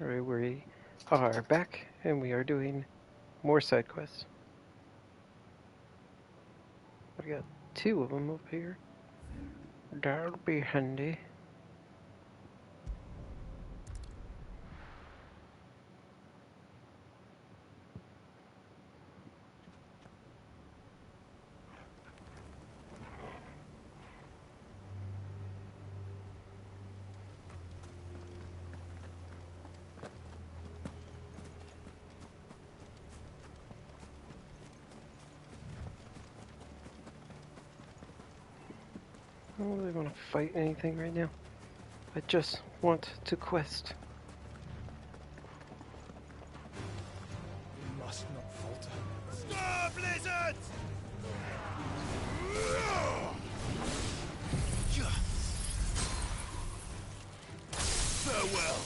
Alright, we are back, and we are doing more side quests. I got 2 of them up here. That'll be handy. I don't really want to fight anything right now. I just want to quest. We must not falter. Stop, lizards! Farewell.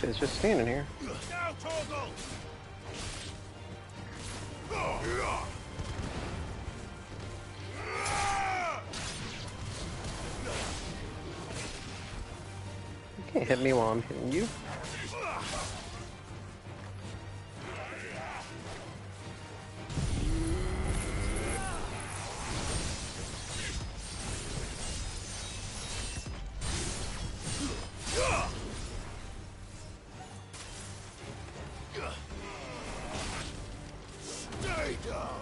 It's just standing here. Now, Torgal! You can't hit me while I'm hitting you. Stay down!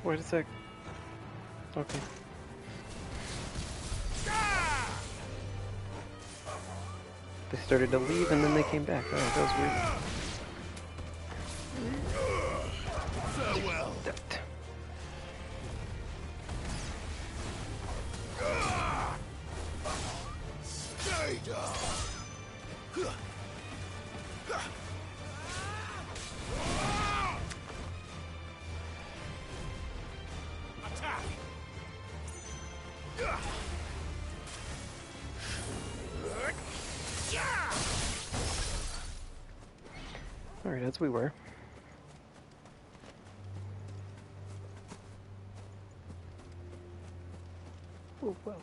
Where does that... Okay. They started to leave and then they came back. Oh, that was weird. Farewell! That. Stay down! Attack! Alright, as we were. Oh, well.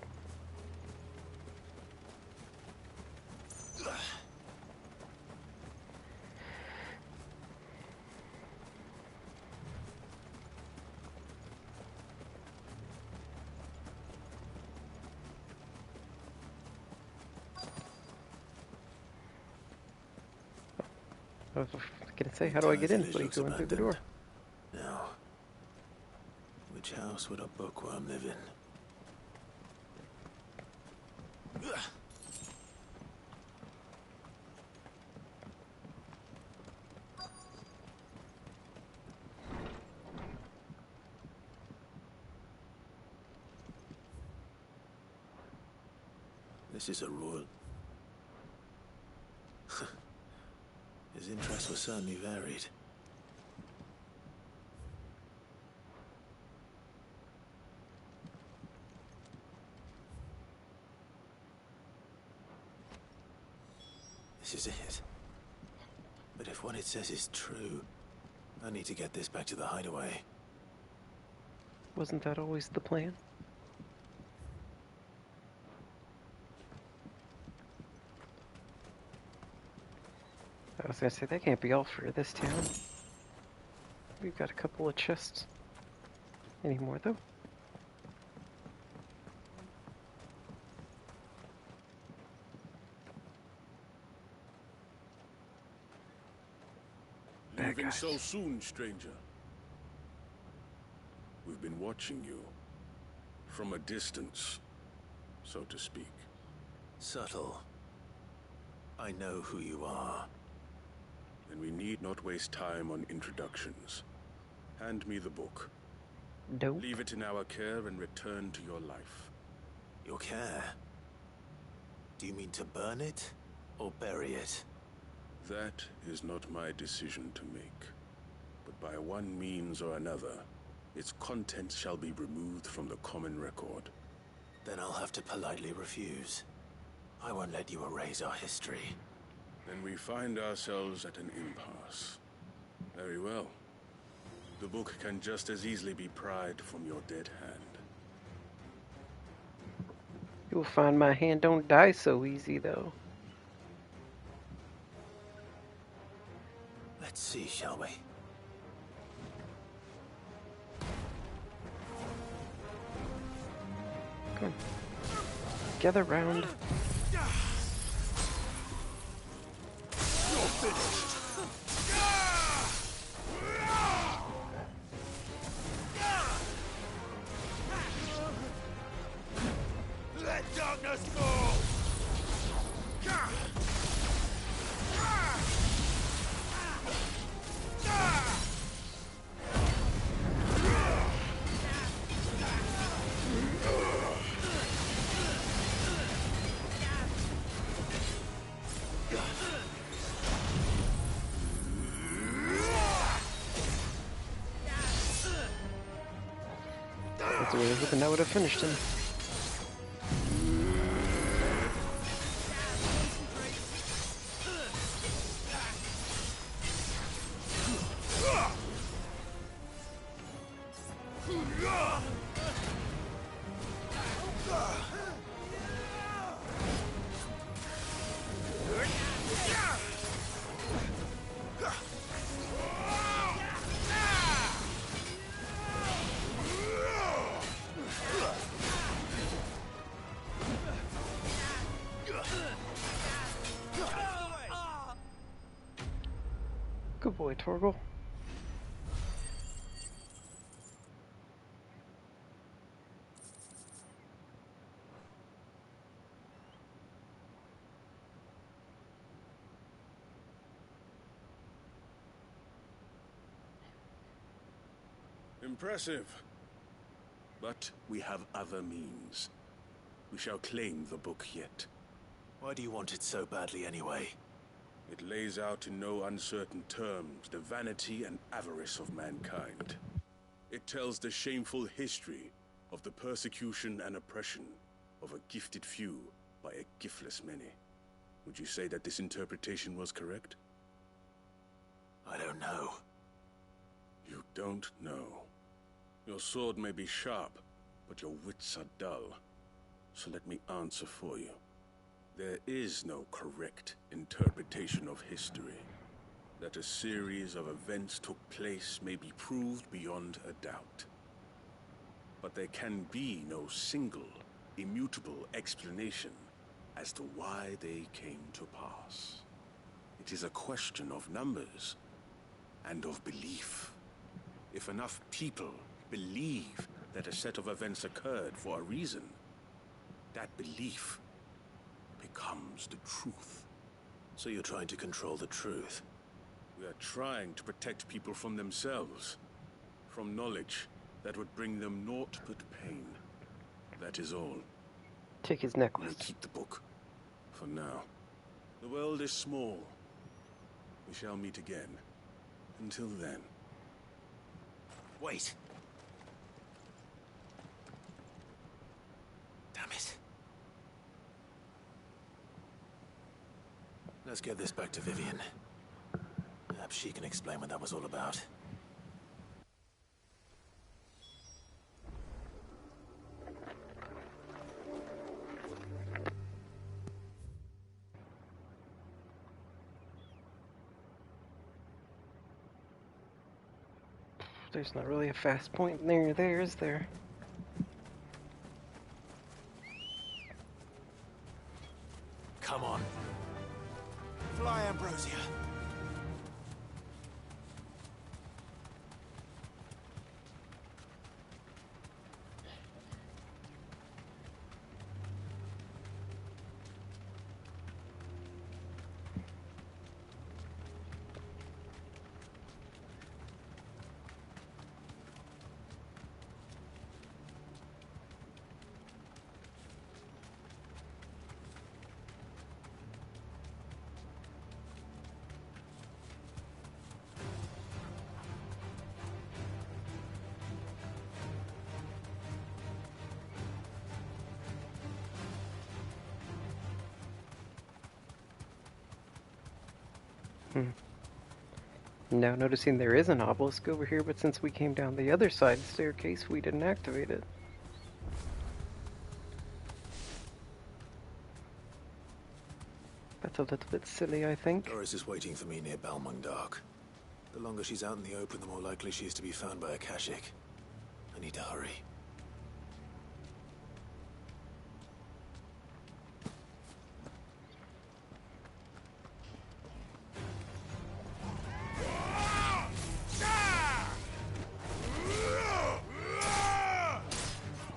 I was gonna say, how do I get in? But you go in through the door. Now, which house would a bookworm live in? This is a royal. His interests were certainly varied. This is it. But if what it says is true, I need to get this back to the hideaway. Wasn't that always the plan? I was gonna say, that can't be all for this town. We've got a couple of chests. Any more, though? Bad Leaving guys. so soon, stranger. We've been watching you. From a distance, so to speak. Subtle. I know who you are. And we need not waste time on introductions. Hand me the book. Nope. Leave it in our care and return to your life. Your care? Do you mean to burn it or bury it? That is not my decision to make. But by one means or another, its contents shall be removed from the common record. Then I'll have to politely refuse. I won't let you erase our history. Then we find ourselves at an impasse. Very well. The book can just as easily be pried from your dead hand. You'll find my hand don't die so easy, though. Let's see, shall we? Come on. Gather round. Let darkness fall! That's really hoping that would have finished him. Good boy, Torgal. Impressive. But we have other means. We shall claim the book yet. Why do you want it so badly anyway? It lays out in no uncertain terms the vanity and avarice of mankind. It tells the shameful history of the persecution and oppression of a gifted few by a giftless many. Would you say that this interpretation was correct? I don't know. You don't know. Your sword may be sharp, but your wits are dull. So let me answer for you. There is no correct interpretation of history. That a series of events took place may be proved beyond a doubt. But there can be no single, immutable explanation as to why they came to pass. It is a question of numbers and of belief. If enough people believe that a set of events occurred for a reason, that belief becomes the truth. So you're trying to control the truth? We are trying to protect people from themselves, from knowledge that would bring them naught but pain. That is all. Take his You may necklace. keep the book, for now. The world is small. We shall meet again. Until then. Wait! Damn it. Let's get this back to Vivian. Perhaps she can explain what that was all about. There's not really a fast point near there, is there? Come on. Fly, Ambrosia. Now noticing there is an obelisk over here, but since we came down the other side staircase, we didn't activate it. That's a little bit silly, I think. Doris is waiting for me near Balmung. The longer she's out in the open, the more likely she is to be found by a Kashik. I need to hurry.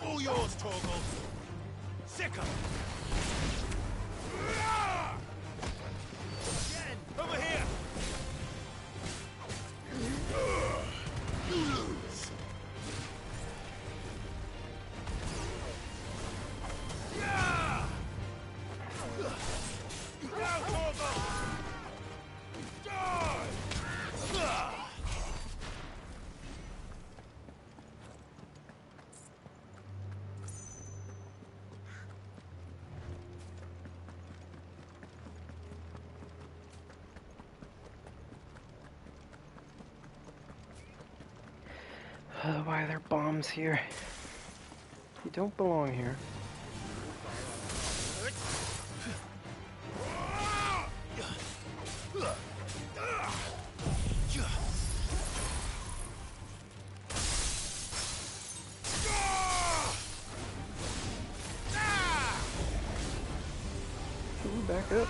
All yours, Torgal. Sick 'em. Again, over here. You lose. Yeah. Now, Torgal. Die. Why are there bombs here? You don't belong here. Ooh, back up.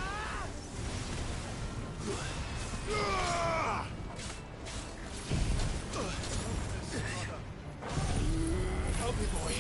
Help me, boy.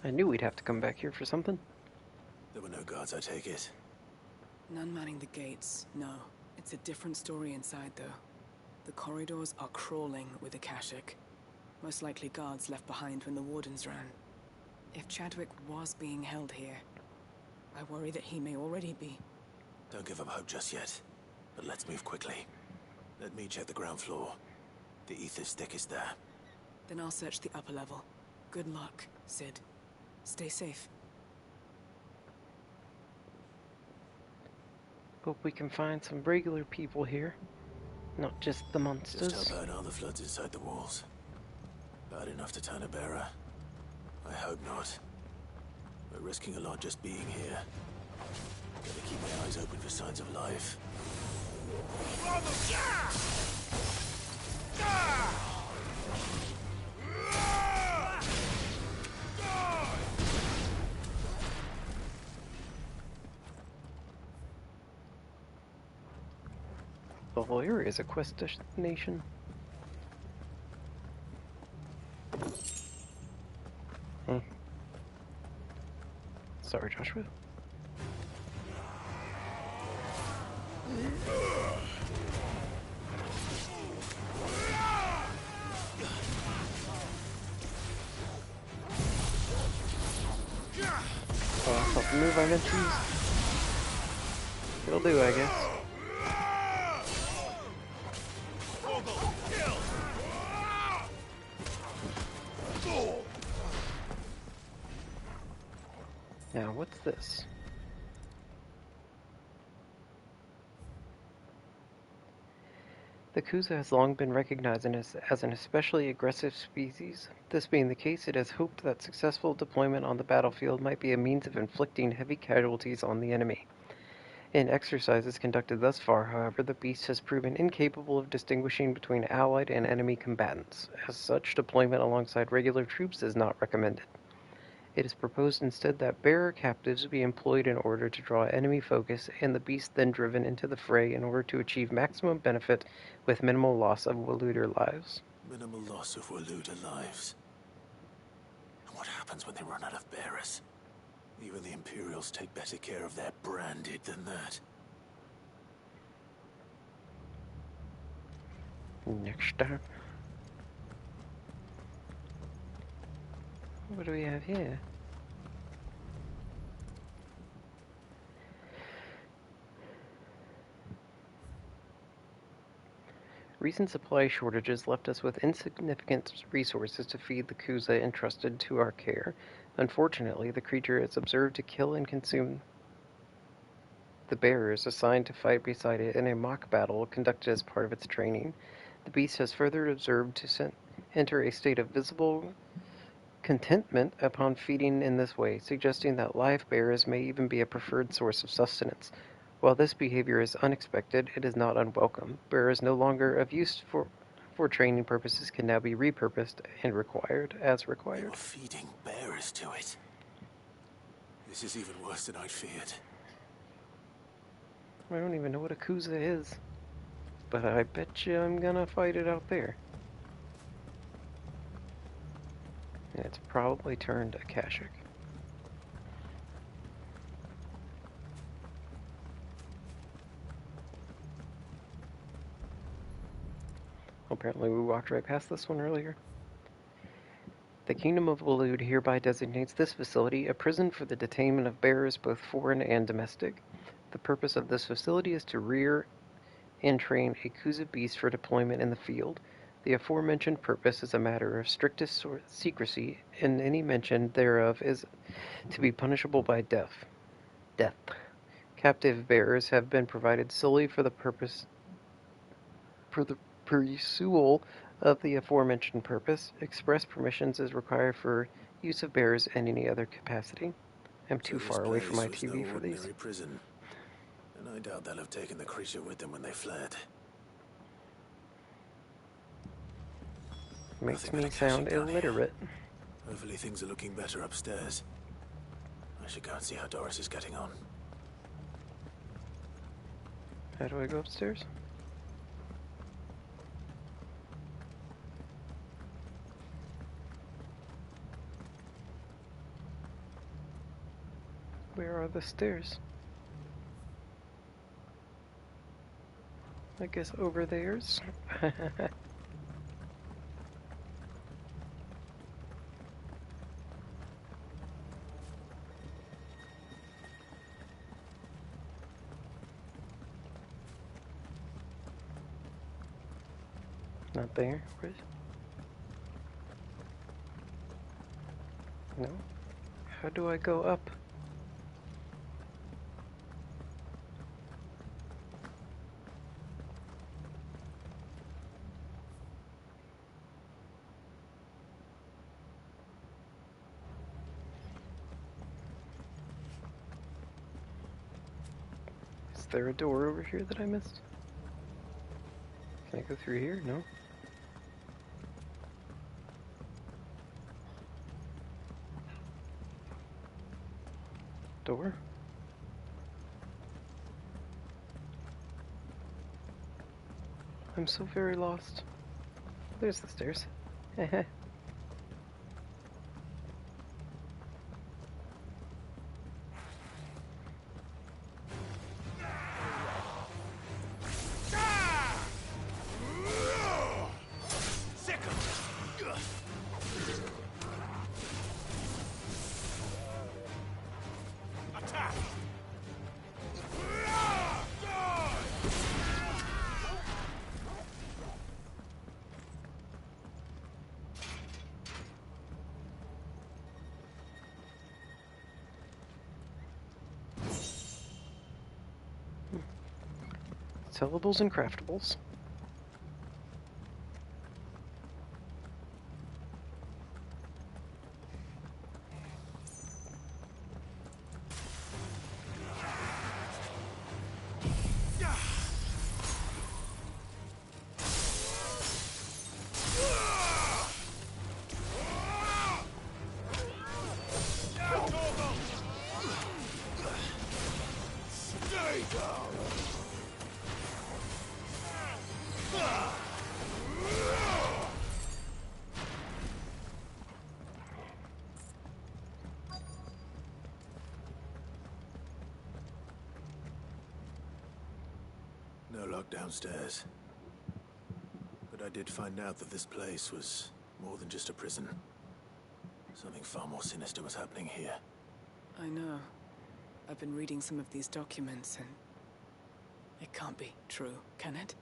I knew we'd have to come back here for something. There were no guards, I take it. None manning the gates, no. It's a different story inside, though. The corridors are crawling with Akashic. Most likely guards left behind when the Wardens ran. If Chadwick was being held here, I worry that he may already be. Don't give up hope just yet. But let's move quickly. Let me check the ground floor. The ether stick is there. Then I'll search the upper level. Good luck, Sid. Stay safe. Hope we can find some regular people here, not just the monsters. Just how bad are the floods inside the walls? Bad enough to turn a bearer? I hope not. We're risking a lot just being here. Gotta keep my eyes open for signs of life. The whole area is a quest destination. Sorry, Joshua. Oh, that's not the move I meant to use. It'll do, I guess. Now, what's this? The Kuza has long been recognized as an especially aggressive species. This being the case, it has hoped that successful deployment on the battlefield might be a means of inflicting heavy casualties on the enemy. In exercises conducted thus far, however, the beast has proven incapable of distinguishing between allied and enemy combatants. As such, deployment alongside regular troops is not recommended. It is proposed instead that bearer captives be employed in order to draw enemy focus, and the beast then driven into the fray in order to achieve maximum benefit with minimal loss of Waluder lives. Minimal loss of Waluda lives. What happens when they run out of bearers? Even the Imperials take better care of their branded than that. Next time. What do we have here? Recent supply shortages left us with insignificant resources to feed the Kuza entrusted to our care. Unfortunately, the creature is observed to kill and consume the bearers assigned to fight beside it in a mock battle conducted as part of its training. The beast has further observed to enter a state of visible contentment upon feeding in this way, suggesting that live bearers may even be a preferred source of sustenance. While this behavior is unexpected, it is not unwelcome. Bearers no longer of use for training purposes can now be repurposed and required. They were feeding bearers to it. This is even worse than I'd feared. I don't even know what a Kuza is, but I bet you I'm gonna fight it out there. And it's probably turned Akashic. Apparently we walked right past this one earlier. The Kingdom of Waloed hereby designates this facility a prison for the detainment of bearers both foreign and domestic. The purpose of this facility is to rear and train a Kuza beast for deployment in the field. The aforementioned purpose is a matter of strictest secrecy, and any mention thereof is to be punishable by death. Captive bearers have been provided solely for the purpose pursual of the aforementioned purpose. Express permissions is required for use of bearers in any other capacity. I'm too far away from my TV for these. Prison, and I doubt they'll have taken the creature with them when they fled. Makes me sound illiterate. Hopefully things are looking better upstairs. I should go and see how Doris is getting on. How do I go upstairs? Where are the stairs? I guess over there's. Not there. Where is? No. How do I go up? Is there a door over here that I missed? Can I go through here? No. Door? I'm so very lost. There's the stairs. Heh. Sellables and craftables. No lock downstairs. But I did find out that this place was more than just a prison. Something far more sinister was happening here. I know. I've been reading some of these documents, and it can't be true, can it?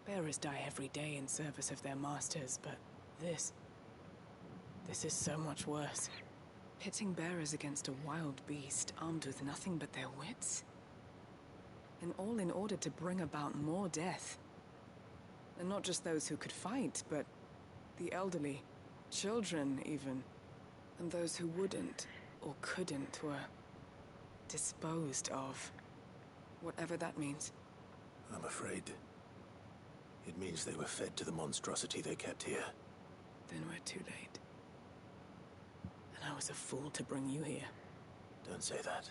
Bearers die every day in service of their masters, but this is so much worse. Pitting bearers against a wild beast armed with nothing but their wits? And all in order to bring about more death. And not just those who could fight, but the elderly, children even. And those who wouldn't or couldn't were disposed of. Whatever that means. I'm afraid it means they were fed to the monstrosity they kept here. Then we're too late. And I was a fool to bring you here. Don't say that.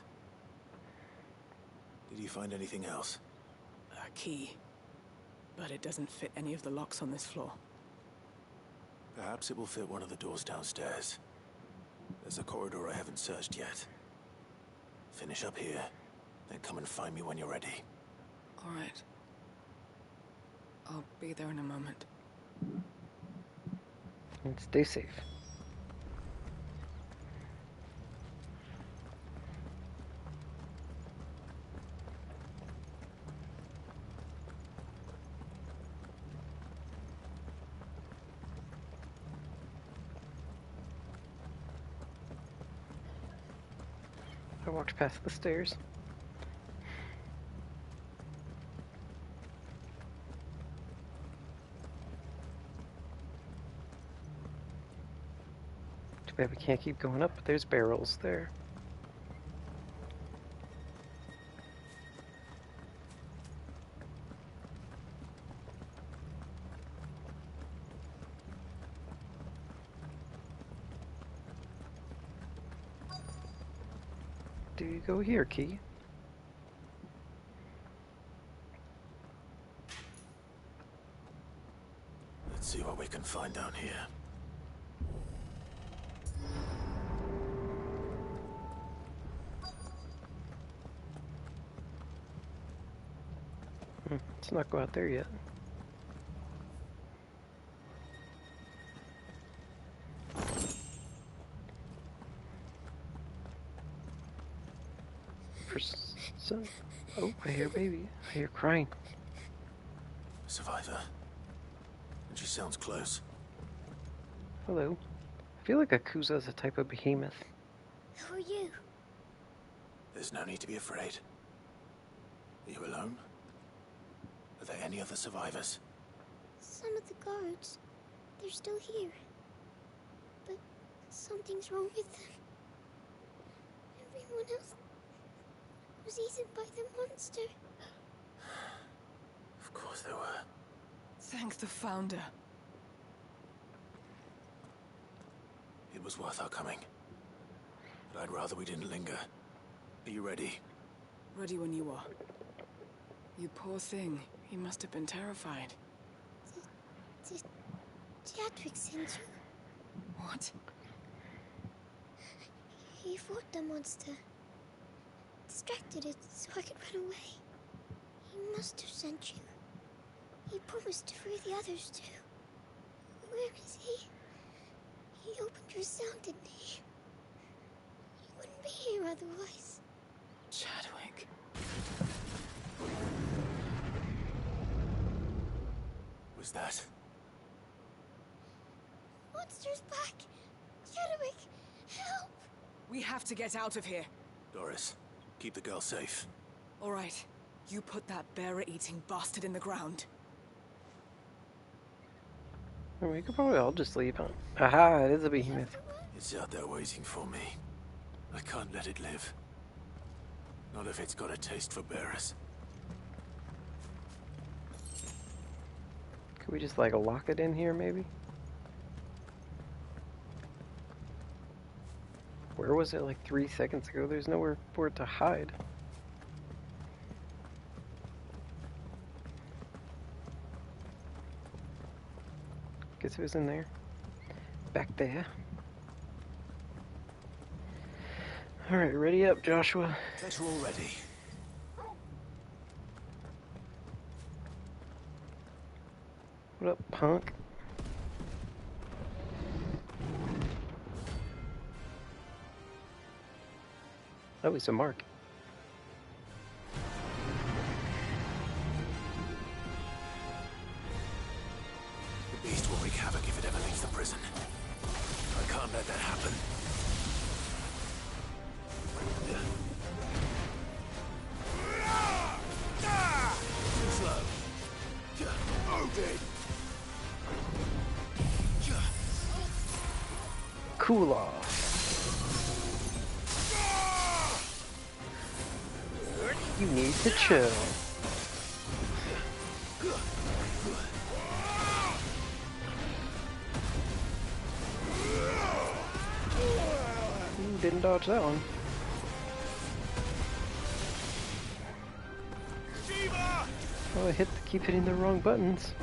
Did you find anything else? A key. But it doesn't fit any of the locks on this floor. Perhaps it will fit one of the doors downstairs. There's a corridor I haven't searched yet. Finish up here, then come and find me when you're ready. All right. I'll be there in a moment. And stay safe. I walked past the stairs. Too bad we can't keep going up, but there's barrels there. Do you go here, Key? Let's see what we can find down here. Let's not go out there yet. Oh, I hear baby. I hear crying. Survivor. And she sounds close. Hello. I feel like Akuza is a type of behemoth. Who are you? There's no need to be afraid. Are you alone? Are there any other survivors? Some of the guards. They're still here. But something's wrong with them. Everyone else was eaten by the monster. Of course there were. Thank the Founder. It was worth our coming. But I'd rather we didn't linger. Are you ready? Ready when you are. You poor thing. You must have been terrified. Did Chadwick send you? What? He fought the monster. Distracted it so I could run away. He must have sent you. He promised to free the others too. Where is he? He opened your cell, didn't he? He wouldn't be here otherwise. Chadwick. Was that? Monster's back! Chadwick, help! We have to get out of here. Doris, keep the girl safe. All right. You put that bearer-eating bastard in the ground. We could probably all just leave, huh? Aha, it is a behemoth. It's out there waiting for me. I can't let it live. Not if it's got a taste for bearers. Could we just, like, lock it in here, maybe? Where was it, like, 3 seconds ago? There's nowhere for it to hide. Guess it was in there. Back there. Alright, ready up, Joshua. Guess we're all ready. up, punk? Oh, he's a mark. The beast will wreak havoc if it ever leaves the prison. I can't let that happen. Too slow. Odin! Cool off. You need to chill. Ooh, didn't dodge that one. Oh, I keep hitting the wrong buttons.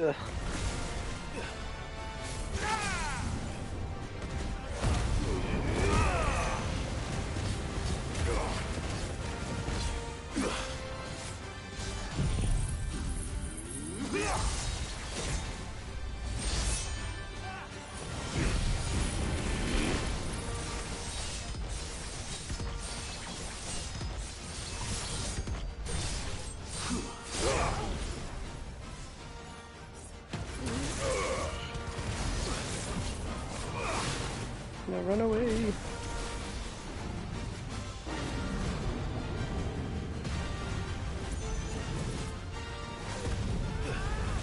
Ugh. Now run away.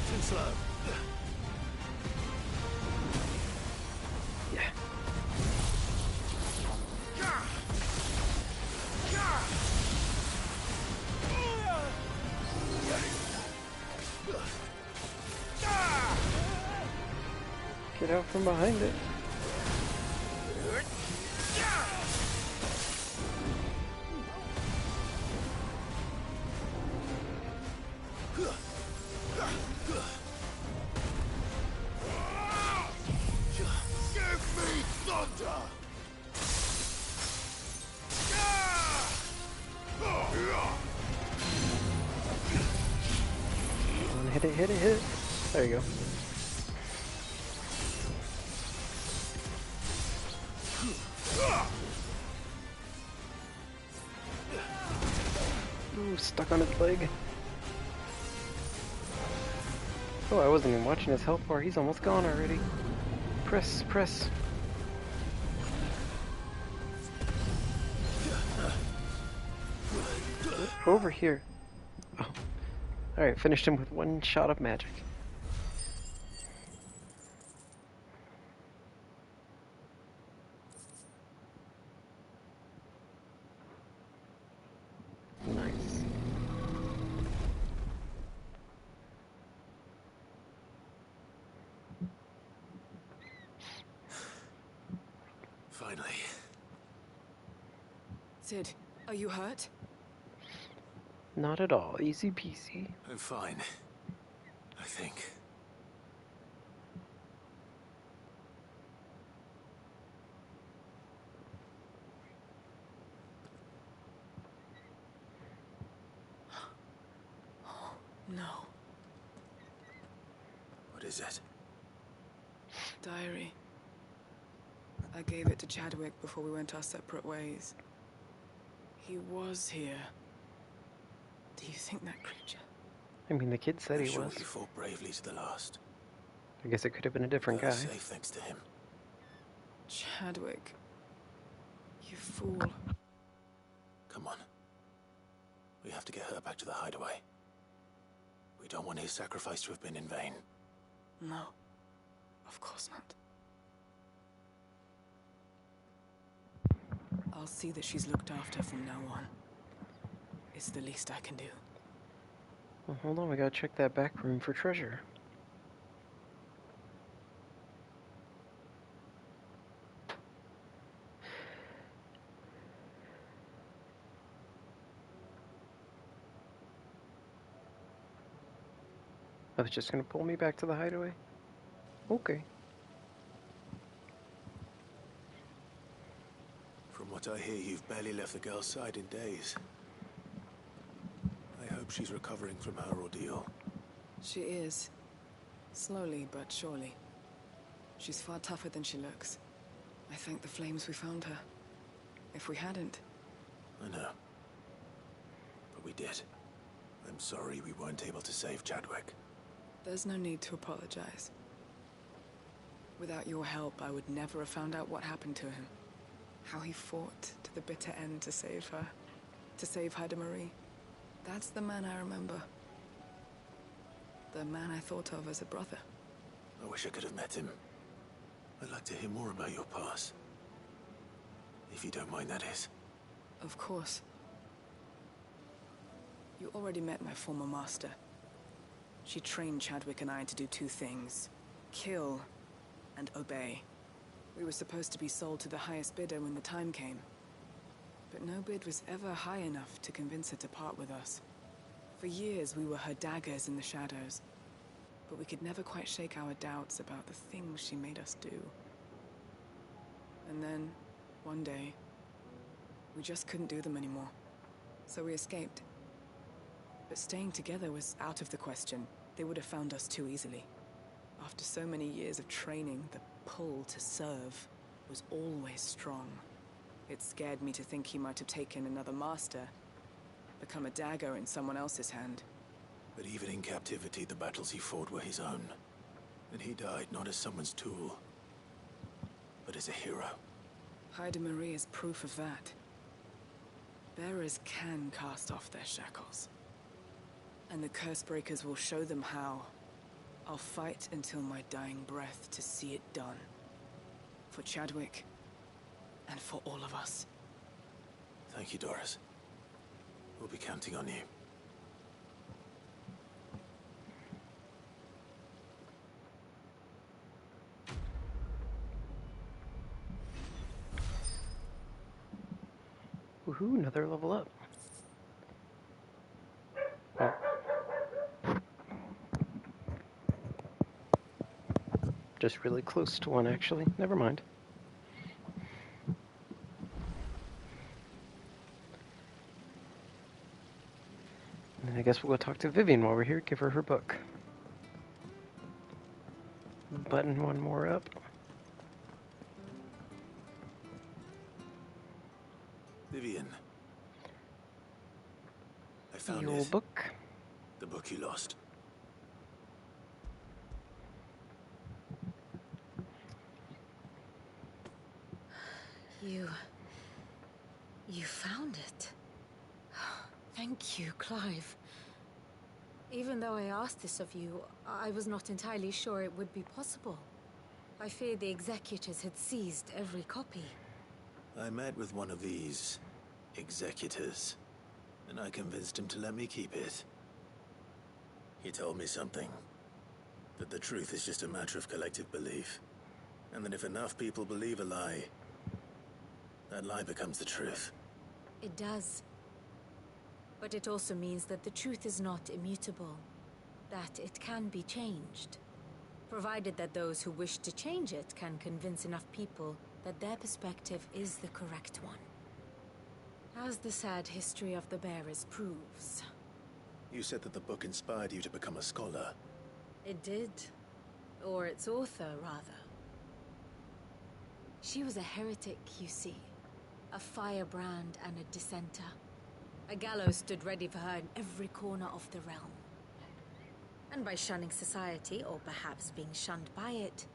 Too slow. Yeah. Get out from behind it. Give me thunder! Come on, hit it, hit it, hit it. There you go. Ooh, stuck on its leg. Oh, I wasn't even watching his health bar. He's almost gone already. Press, press. Over here. Oh. Alright, finished him with one shot of magic. Nice. Finally. Sid, are you hurt? Not at all. Easy peasy. I'm fine. I think. No. What is it? Diary. I gave it to Chadwick before we went our separate ways. He was here. Do you think that creature? I mean, the kid said I'm he sure was. he fought bravely to the last. I guess it could have been a different We're guy. safe thanks to him. Chadwick. You fool. Come on. We have to get her back to the hideaway. We don't want his sacrifice to have been in vain. No. Of course not. I'll see that she's looked after from now on. It's the least I can do. Well, hold on, we gotta check that back room for treasure. I was just gonna pull me back to the hideaway. Okay. From what I hear, you've barely left the girl's side in days. I hope she's recovering from her ordeal. She is. Slowly but surely. She's far tougher than she looks. I thank the flames we found her. If we hadn't... I know. But we did. I'm sorry we weren't able to save Chadwick. There's no need to apologize. Without your help, I would never have found out what happened to him. How he fought to the bitter end to save her. To save Haida Marie. That's the man I remember. The man I thought of as a brother. I wish I could have met him. I'd like to hear more about your past. If you don't mind, that is. Of course. You already met my former master. She trained Chadwick and I to do two things. Kill and obey. We were supposed to be sold to the highest bidder when the time came. But no bid was ever high enough to convince her to part with us. For years we were her daggers in the shadows. But we could never quite shake our doubts about the things she made us do. And then, one day, we just couldn't do them anymore. So we escaped. But staying together was out of the question. They would have found us too easily. After so many years of training, the pull to serve was always strong. It scared me to think he might have taken another master, become a dagger in someone else's hand. But even in captivity, the battles he fought were his own. And he died not as someone's tool, but as a hero. Haida Marie is proof of that. Bearers can cast off their shackles. And the Cursebreakers will show them how. I'll fight until my dying breath to see it done. For Chadwick, and for all of us. Thank you, Doris. We'll be counting on you. Woohoo, another level up. Oh. Just really close to one, actually. Never mind. And I guess we'll go talk to Vivian while we're here. Give her her book. Button one more up. Vivian. I found Your it. book. The book you lost. You found it. Thank you, Clive. Even though I asked this of you, I was not entirely sure it would be possible. I feared the executors had seized every copy. I met with one of these executors, and I convinced him to let me keep it. He told me something. That the truth is just a matter of collective belief. And that if enough people believe a lie, that lie becomes the truth. It does. But it also means that the truth is not immutable. That it can be changed. Provided that those who wish to change it can convince enough people that their perspective is the correct one. As the sad history of the Bearers proves. You said that the book inspired you to become a scholar. It did. Or its author, rather. She was a heretic, you see. A firebrand and a dissenter. A gallows stood ready for her in every corner of the realm. And by shunning society, or perhaps being shunned by it,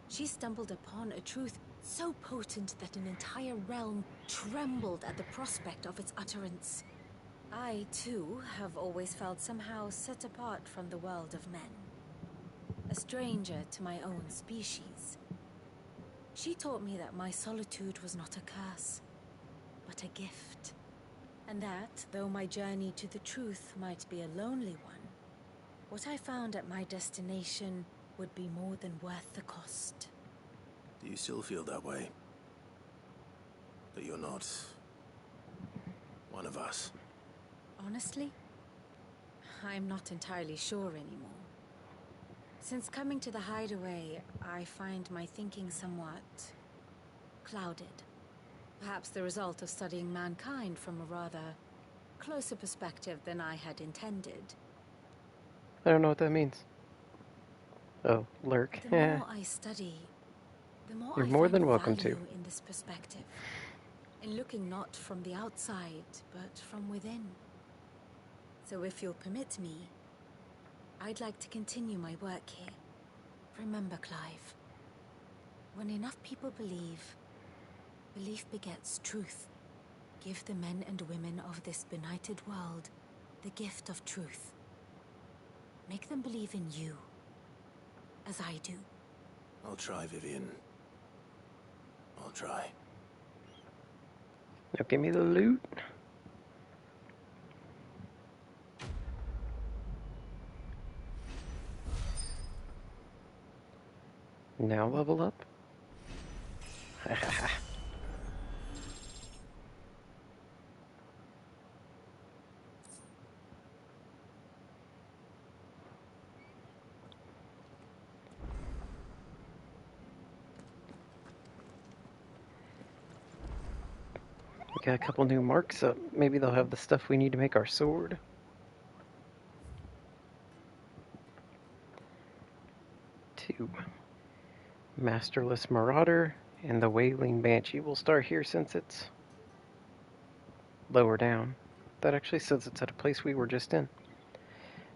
she stumbled upon a truth so potent that an entire realm trembled at the prospect of its utterance. I, too, have always felt somehow set apart from the world of men. A stranger to my own species. She taught me that my solitude was not a curse, but a gift. And that, though my journey to the truth might be a lonely one, what I found at my destination would be more than worth the cost. Do you still feel that way? That you're not one of us? Honestly, I'm not entirely sure anymore. Since coming to the hideaway, I find my thinking somewhat clouded. Perhaps the result of studying mankind from a rather closer perspective than I had intended. I don't know what that means. Oh, lurk. The more I study, the more You're I more find than welcome value to. in this perspective. In looking not from the outside, but from within. So if you'll permit me, I'd like to continue my work here. Remember, Clive, when enough people believe, belief begets truth. Give the men and women of this benighted world the gift of truth. Make them believe in you, as I do. I'll try, Vivian. I'll try. Now give me the loot. Now level up. We got a couple new marks up. Maybe they'll have the stuff we need to make our sword. Two. Masterless Marauder and the Wailing Banshee. We'll start here since it's lower down. That actually says it's at a place we were just in.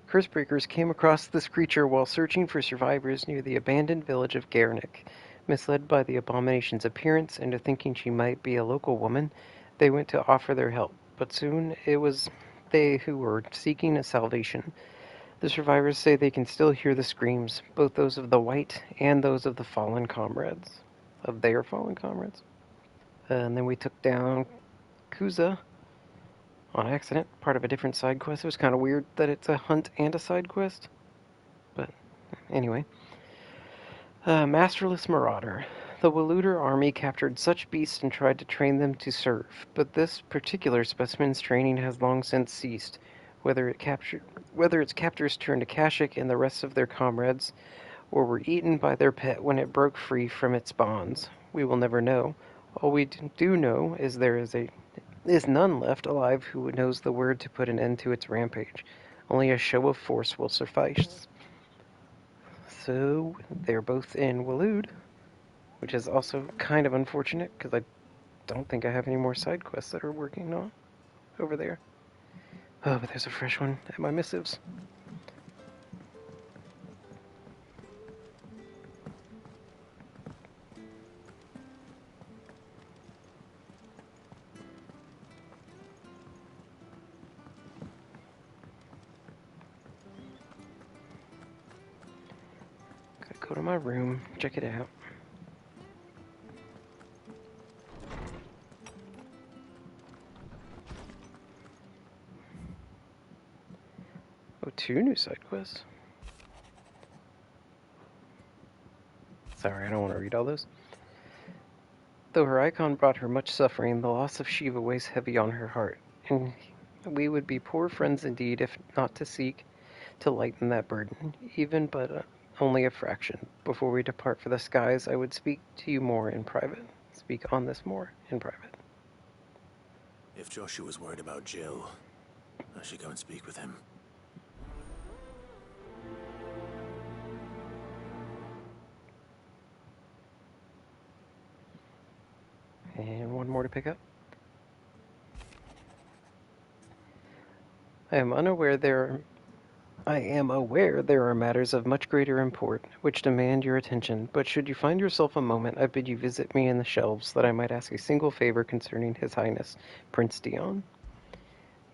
Cursebreakers came across this creature while searching for survivors near the abandoned village of Garnick. Misled by the abomination's appearance into thinking she might be a local woman, they went to offer their help, but soon it was they who were seeking a salvation. The survivors say they can still hear the screams, both those of the white and those of the fallen comrades. Of their fallen comrades. And then we took down Kuza on accident, part of a different side quest. It was kind of weird that it's a hunt and a side quest. But anyway. Masterless Marauder. The Waluder army captured such beasts and tried to train them to serve, but this particular specimen's training has long since ceased. Whether its captors turned to Kashyyyk and the rest of their comrades, or were eaten by their pet when it broke free from its bonds, we will never know. All we do know is there is none left alive who knows the word to put an end to its rampage. Only a show of force will suffice. So they're both in Waloed, which is also kind of unfortunate because I don't think I have any more side quests that are working on over there. Oh, but there's a fresh one at my missives. Gotta go to my room, check it out. Oh, 2 new side quests. Sorry, I don't want to read all those. Though her icon brought her much suffering, the loss of Shiva weighs heavy on her heart, and we would be poor friends indeed if not to seek to lighten that burden, even but only a fraction. Before we depart for the skies, I would speak to you more in private. Speak on this more in private. If Joshua was worried about Jill, I should go and speak with him. And one more to pick up. I am aware there are matters of much greater import which demand your attention, but should you find yourself a moment, I bid you visit me in the shelves, that I might ask a single favor concerning His Highness, Prince Dion.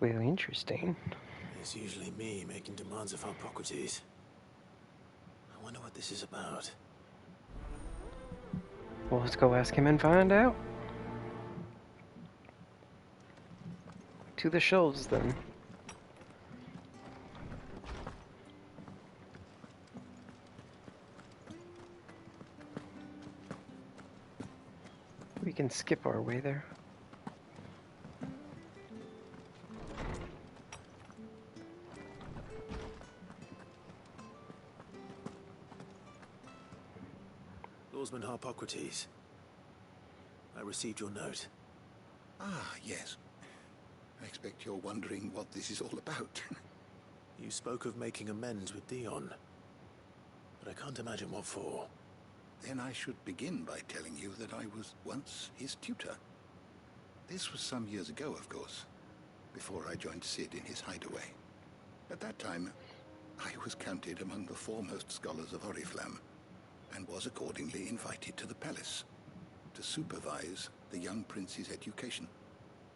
Well, interesting. It's usually me making demands of Harpocrates. I wonder what this is about. Well, let's go ask him and find out. To the shelves, then. We can skip our way there. Swordsman Harpocrates. I received your note. Ah, yes. I expect you're wondering what this is all about. You spoke of making amends with Dion, but I can't imagine what for. Then I should begin by telling you that I was once his tutor. This was some years ago, of course, before I joined Cid in his hideaway. At that time, I was counted among the foremost scholars of Oriflamme, and was accordingly invited to the palace to supervise the young prince's education,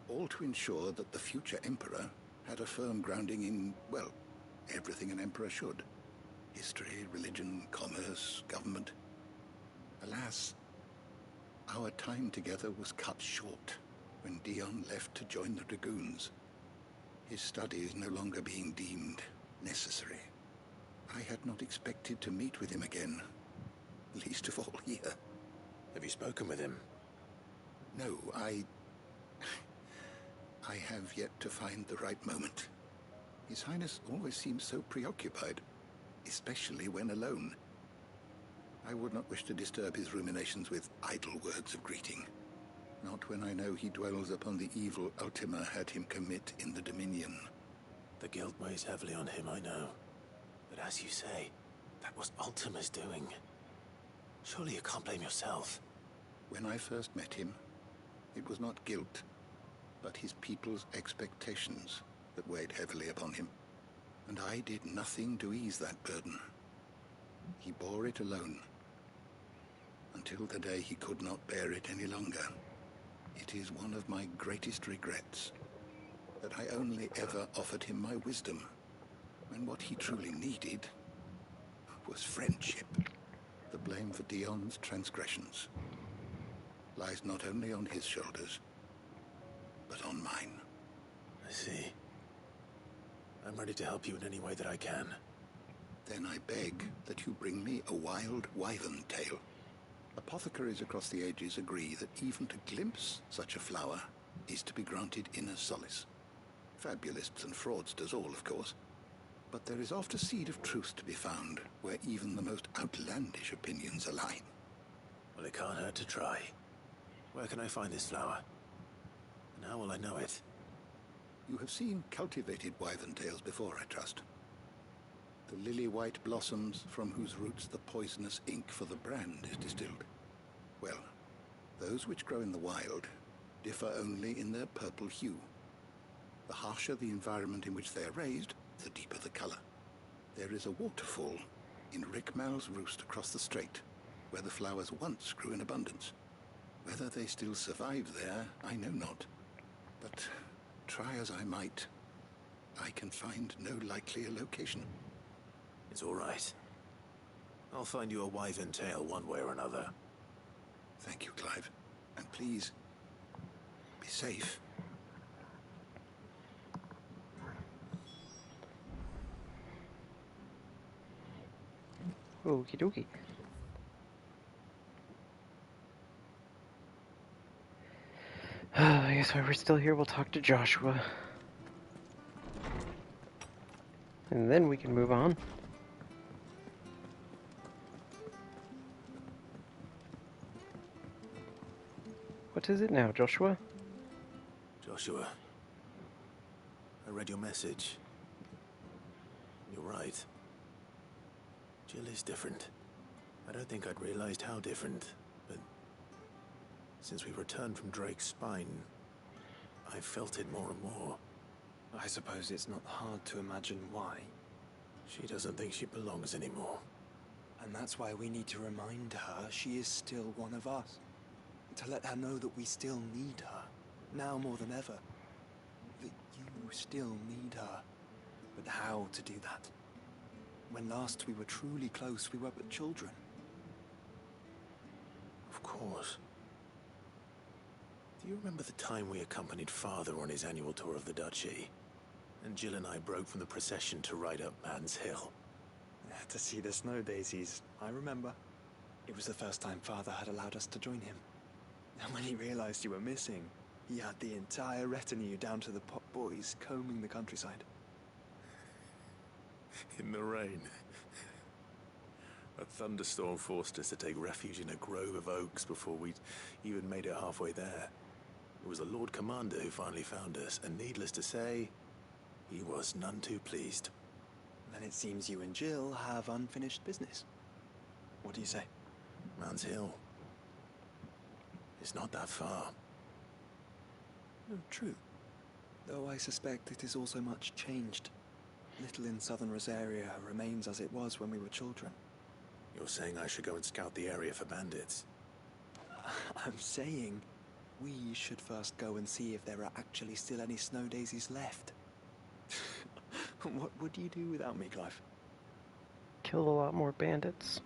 all to ensure that the future emperor had a firm grounding in, well, everything an emperor should. History, religion, commerce, government. Alas, our time together was cut short when Dion left to join the Dragoons. His studies no longer being deemed necessary. I had not expected to meet with him again, least of all here. Have you spoken with him? No, I have yet to find the right moment. His Highness always seems so preoccupied, especially when alone. I would not wish to disturb his ruminations with idle words of greeting. Not when I know he dwells upon the evil Ultima had him commit in the Dominion. The guilt weighs heavily on him, I know. But as you say, that was Ultima's doing. Surely you can't blame yourself. When I first met him, it was not guilt, but his people's expectations that weighed heavily upon him. And I did nothing to ease that burden. He bore it alone, until the day he could not bear it any longer. It is one of my greatest regrets that I only ever offered him my wisdom, when what he truly needed was friendship. The blame for Dion's transgressions lies not only on his shoulders, but on mine. I see. I'm ready to help you in any way that I can. Then I beg that you bring me a wild wyvern tail. Apothecaries across the ages agree that even to glimpse such a flower is to be granted inner solace. Fabulists and fraudsters all, of course. But there is oft a seed of truth to be found where even the most outlandish opinions align. Well, it can't hurt to try. Where can I find this flower? And how will I know it? You have seen cultivated wyvern tails before, I trust. The lily-white blossoms from whose roots the poisonous ink for the brand is distilled. Well, those which grow in the wild differ only in their purple hue. The harsher the environment in which they are raised, the deeper the color. There is a waterfall in Rickmal's roost across the strait, where the flowers once grew in abundance. Whether they still survive there, I know not. But try as I might, I can find no likelier location. It's all right. I'll find you a wyvern tail one way or another. Thank you, Clive. And please, be safe. Okie dokie. I guess while we're still here, we'll talk to Joshua. And then we can move on. What is it now, Joshua? Joshua, I read your message. You're right. Jill is different. I don't think I'd realized how different, but since we returned from Drake's spine, I've felt it more and more. I suppose it's not hard to imagine why. She doesn't think she belongs anymore. And that's why we need to remind her she is still one of us. To let her know that we still need her, now more than ever. That you still need her. But how to do that? When last we were truly close, we were but children. Of course. Do you remember the time we accompanied Father on his annual tour of the Duchy? And Jill and I broke from the procession to ride up Man's Hill. To see the snow daisies, I remember. It was the first time Father had allowed us to join him. And when he realized you were missing, he had the entire retinue down to the pot boys combing the countryside. In the rain. A thunderstorm forced us to take refuge in a grove of oaks before we'd even made it halfway there. It was the Lord Commander who finally found us, and needless to say, he was none too pleased. Then it seems you and Jill have unfinished business. What do you say? Man's Hill. It's not that far. No, true. Though I suspect it is also much changed. Little in southern Rosaria remains as it was when we were children. You're saying I should go and scout the area for bandits? I'm saying we should first go and see if there are actually still any snow daisies left. What would you do without me, Clive? Kill a lot more bandits.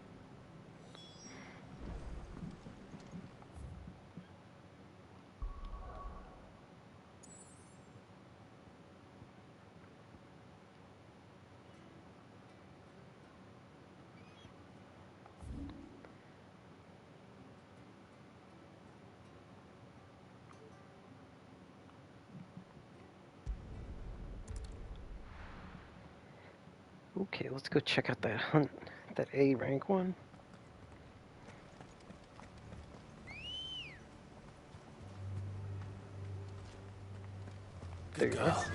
Okay, let's go check out that hunt, that A rank one. There Good you go. girl.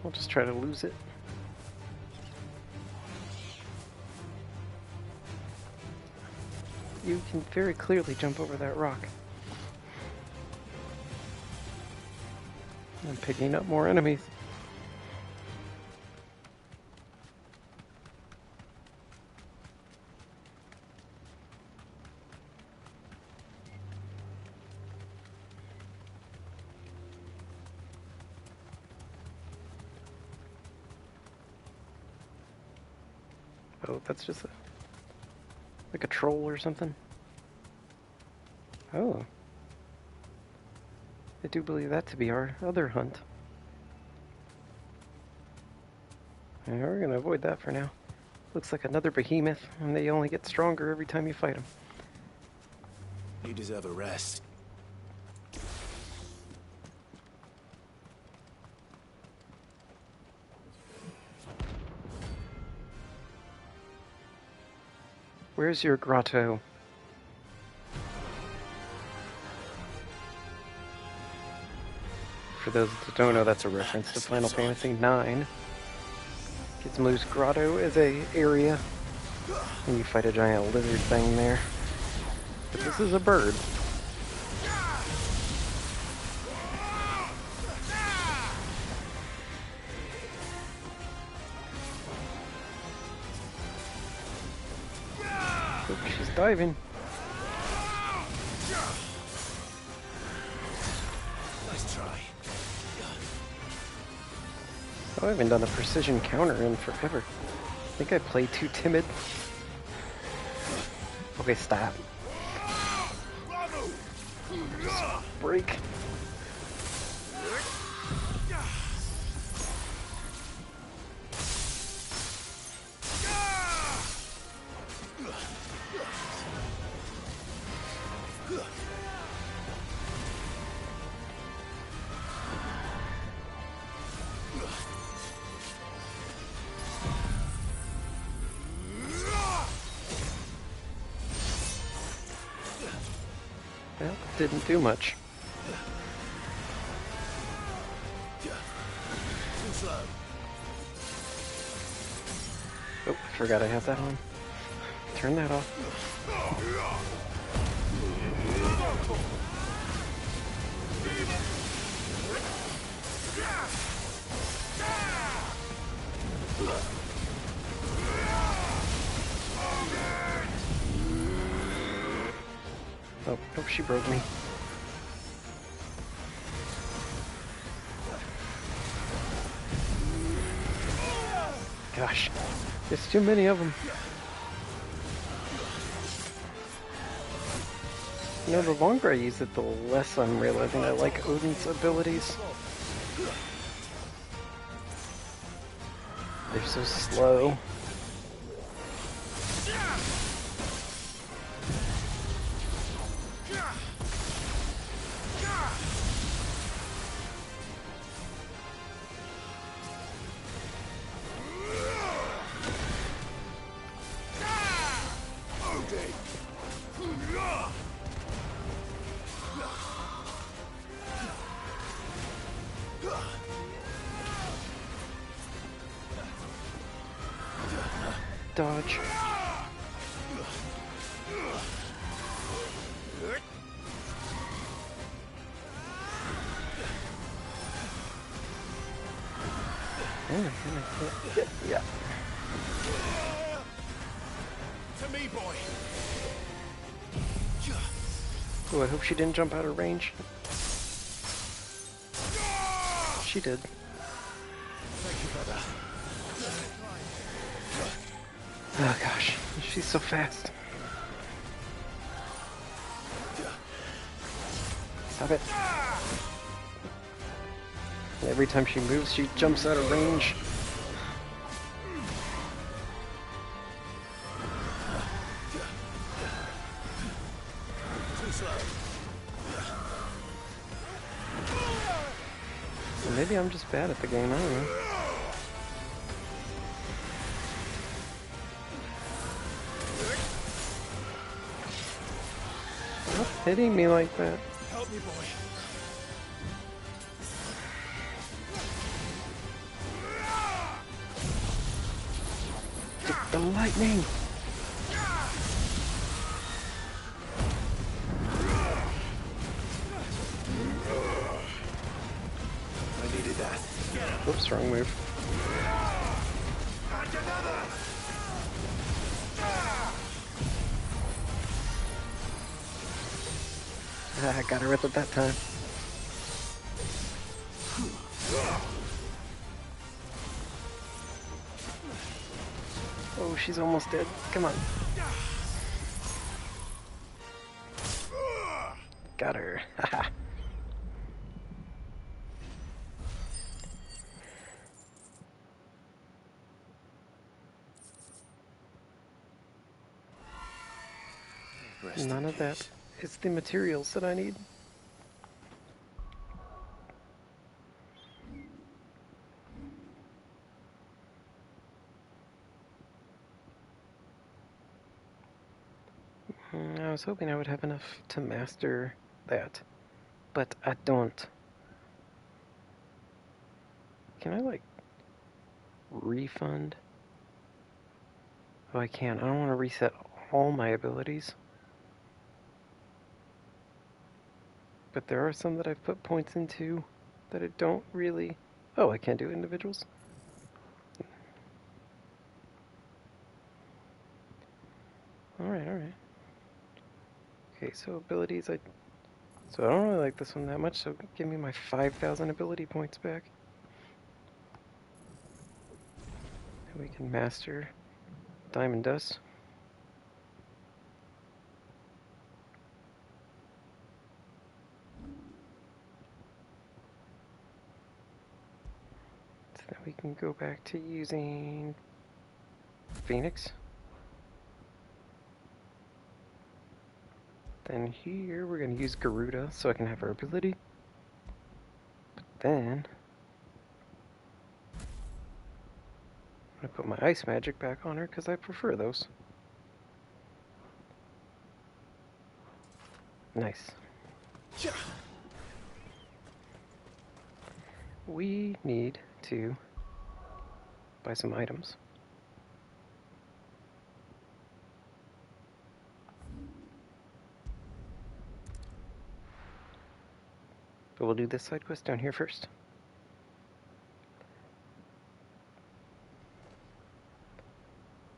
I'll just try to lose it. You can very clearly jump over that rock. I'm picking up more enemies. Oh, that's just like a troll or something. Oh. I do believe that to be our other hunt. Yeah, we're gonna avoid that for now. Looks like another behemoth, and they only get stronger every time you fight them. You deserve a rest. Where's your grotto? For those that don't know, that's a reference to Final Fantasy IX. Gizmo's grotto is a area, and you fight a giant lizard thing there. But this is a bird. Oh, she's diving. Nice try. Oh, I haven't done a precision counter in forever. I think I played too timid. Okay, stop. Just break. Well, didn't do much. Oh, I forgot I have that on. Turn that off. Oh, nope, she broke me. Gosh, there's too many of them. You know, the longer I use it, the less I'm realizing I like Odin's abilities. They're so slow. Dodge. Oh my goodness. Yeah. To me, boy. Oh, I hope she didn't jump out of range. She did. Thank you, brother. Oh gosh, she's so fast. Stop it. Every time she moves, she jumps out of range. Too slow. Maybe I'm just bad at the game, I don't know. Stop hitting me like that. Help me, boy. The lightning! I needed that. Oops, wrong move. I got her with it that time. Oh, she's almost dead. Come on. Got her. Haha. None of that. It's the materials that I need. I was hoping I would have enough to master that, but I don't. Can I, like, refund? Oh, I can't. I don't want to reset all my abilities. But there are some that I've put points into that I don't really... Oh, I can't do individuals? Alright, alright. Okay, so abilities, So I don't really like this one that much, so give me my 5,000 ability points back. And we can master Diamond Dust. So then we can go back to using Phoenix. Then here we're going to use Garuda so I can have her ability. But then I'm going to put my Ice Magic back on her because I prefer those. Nice. We need to buy some items. But we'll do this side quest down here first.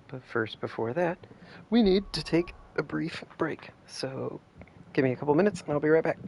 But first, before that, we need to take a brief break. So give me a couple minutes and I'll be right back.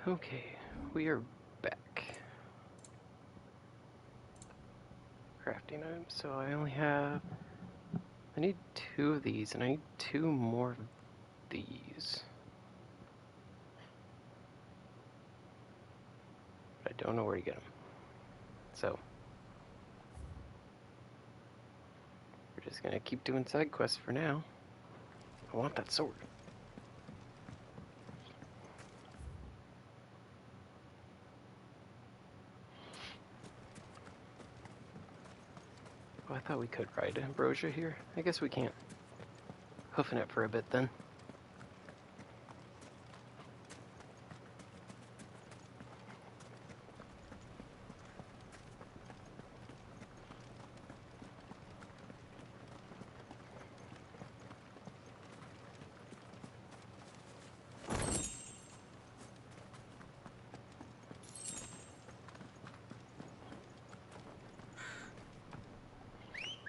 Okay, we are back. Crafting items, so I only have... I need 2 of these, and I need 2 more of these. But I don't know where to get them. So, we're just gonna keep doing side quests for now. I want that sword. Oh, I thought we could ride Ambrosia here. I guess we can't. Hoofing it for a bit then.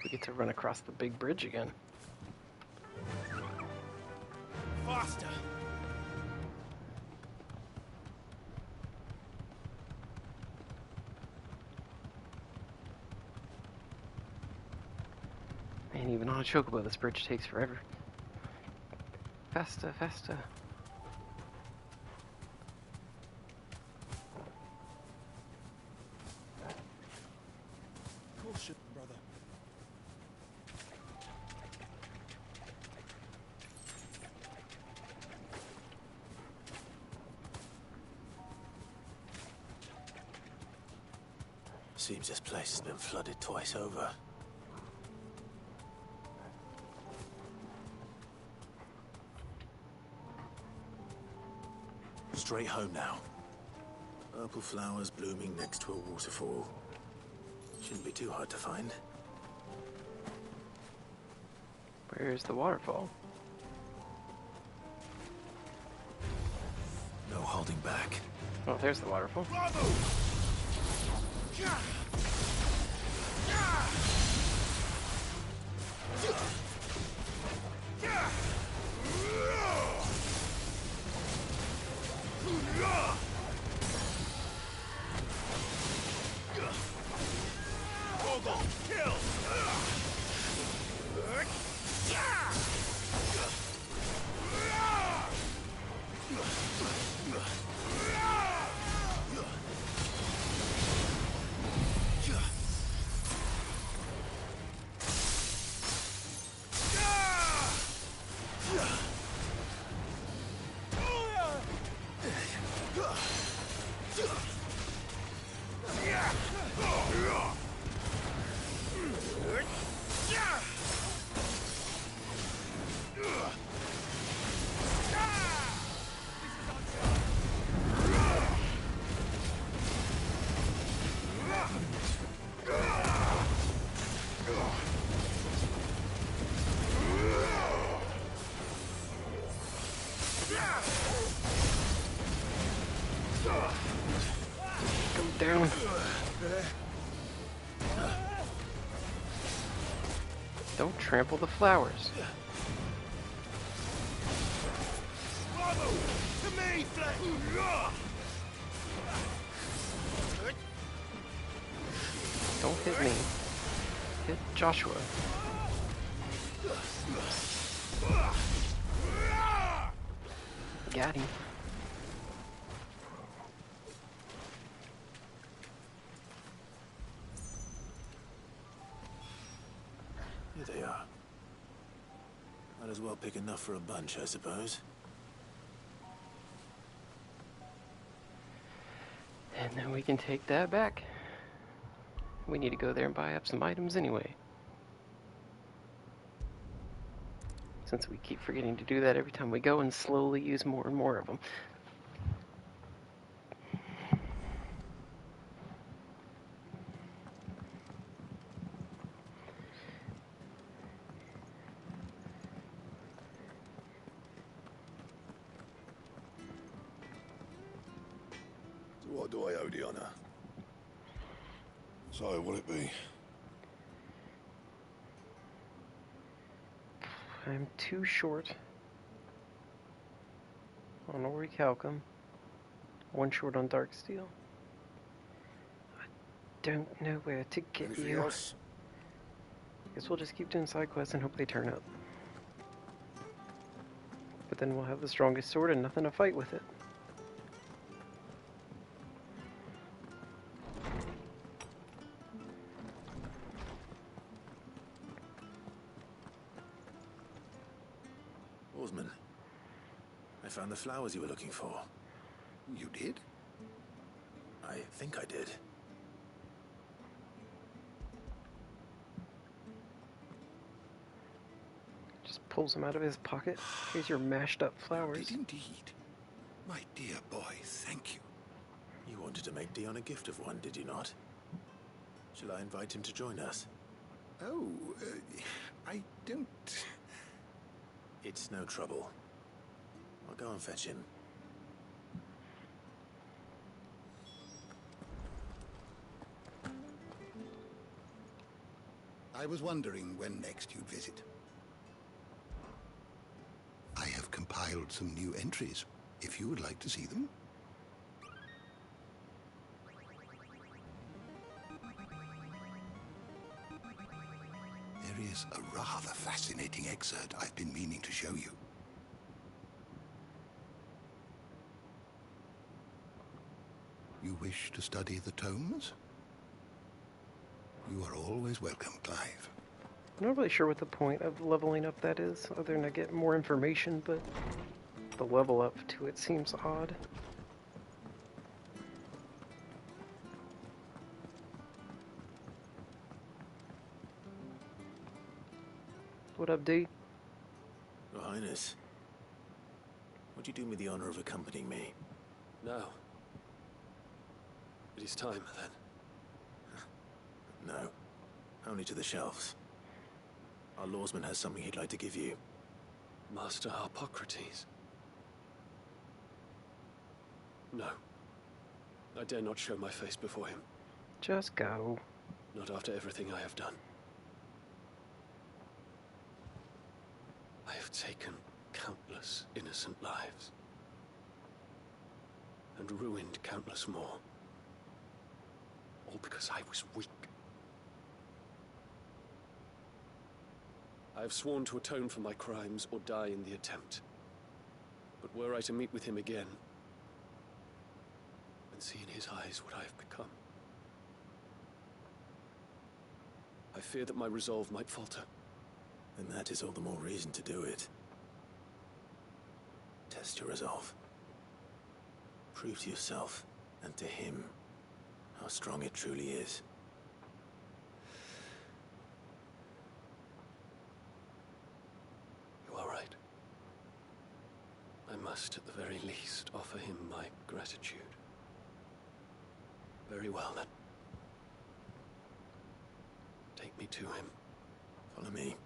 We get to run across the big bridge again. Faster! Man, even on a chocobo, this bridge takes forever. Faster, faster. Caution, brother. Seems this place has been flooded twice over. Straight home now. Purple flowers blooming next to a waterfall. Shouldn't be too hard to find. Where's the waterfall? No holding back. Oh, there's the waterfall. Go down. Don't trample the flowers. Don't hit me. Hit Joshua. Got him. Here they are. Might as well pick enough for a bunch, I suppose. And then we can take that back. We need to go there and buy up some items anyway. Since we keep forgetting to do that every time we go and slowly use more and more of them. So what do I owe the honor? So, will it be? I'm too short on orichalcum. One short on dark steel. I don't know where to get Anything you. else? Guess we'll just keep doing side quests and hope they turn up. But then we'll have the strongest sword and nothing to fight with it. Oarsman, I found the flowers you were looking for. You did? I think I did. Just pulls them out of his pocket. Here's your mashed up You flowers. did indeed. My dear boy, thank you. You wanted to make Dion a gift of one, did you not? Shall I invite him to join us? Oh, I don't... It's no trouble. I'll go and fetch him. I was wondering when next you'd visit. I have compiled some new entries, if you would like to see them. There is a rather fascinating excerpt I've been meaning to show you. You wish to study the tomes? You are always welcome, Clive. I'm not really sure what the point of leveling up that is, other than to get more information, but the level up to it seems odd. What up, D? Your Highness, would you do me the honor of accompanying me? No. It is time, then. No. Only to the shelves. Our lawsman has something he'd like to give you. Master Harpocrates. No. I dare not show my face before him. Just go. Not after everything I have done. I have taken countless innocent lives. And ruined countless more. All because I was weak. I have sworn to atone for my crimes or die in the attempt. But were I to meet with him again, and see in his eyes what I have become, I fear that my resolve might falter. Then that is all the more reason to do it. Test your resolve. Prove to yourself, and to him, how strong it truly is. You are right. I must, at the very least, offer him my gratitude. Very well, then. Take me to him. Follow me.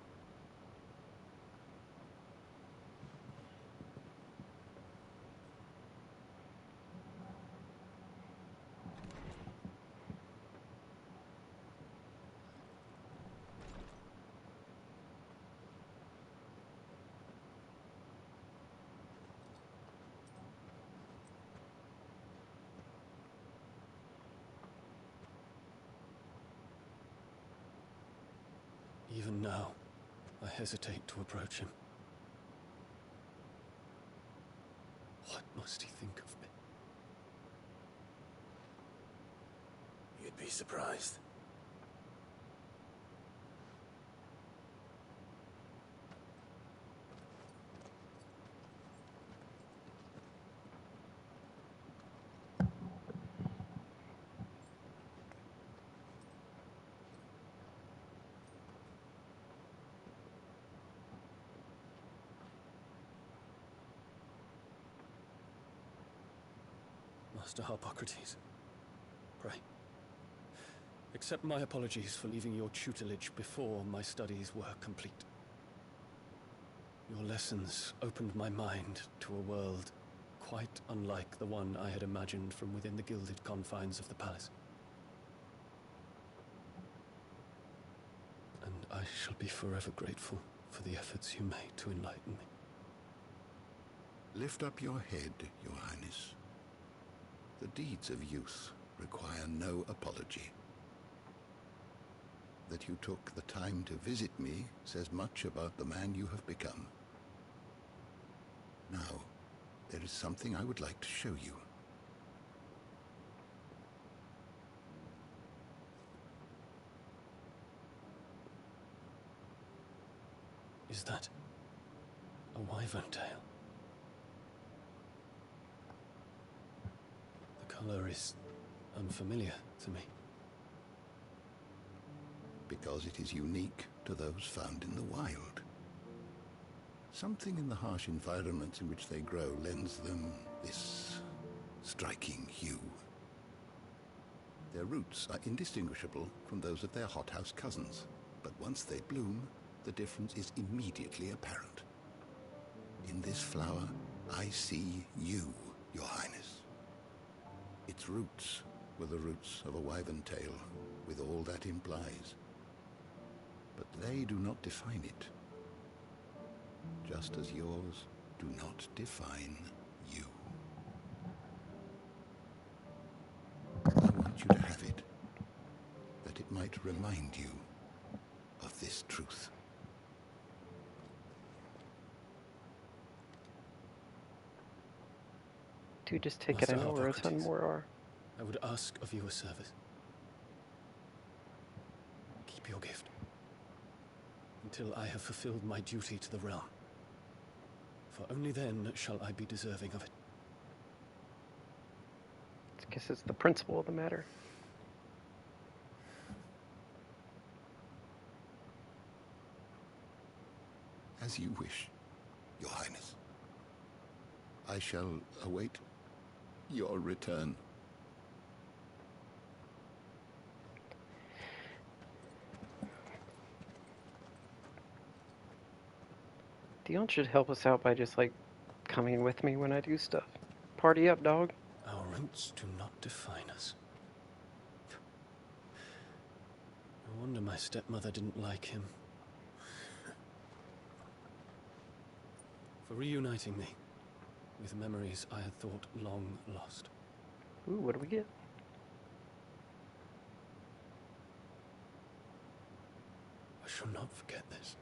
Even now, I hesitate to approach him. What must he think of me? You'd be surprised. Master Harpocrates, pray. Accept my apologies for leaving your tutelage before my studies were complete. Your lessons opened my mind to a world quite unlike the one I had imagined from within the gilded confines of the palace. And I shall be forever grateful for the efforts you made to enlighten me. Lift up your head, Your Highness. The deeds of youth require no apology. That you took the time to visit me says much about the man you have become. Now, there is something I would like to show you. Is that a wyvern tail? The color is unfamiliar to me. Because it is unique to those found in the wild. Something in the harsh environments in which they grow lends them this striking hue. Their roots are indistinguishable from those of their hothouse cousins, but once they bloom, the difference is immediately apparent. In this flower, I see you, Your Highness. Its roots were the roots of a wyvern tail, with all that implies. But they do not define it, just as yours do not define you. I want you to have it, that it might remind you of this truth. Do just take Master it, I know where a ton Harpocrates, more are. I would ask of you a service. Keep your gift until I have fulfilled my duty to the realm. For only then shall I be deserving of it. I guess it's the principle of the matter. As you wish, Your Highness. I shall await your return. Dion should help us out by just, like, coming with me when I do stuff. Party up, dog. Our roots do not define us. No wonder my stepmother didn't like him. For reuniting me with memories I had thought long lost. Ooh, what do we get? I shall not forget this.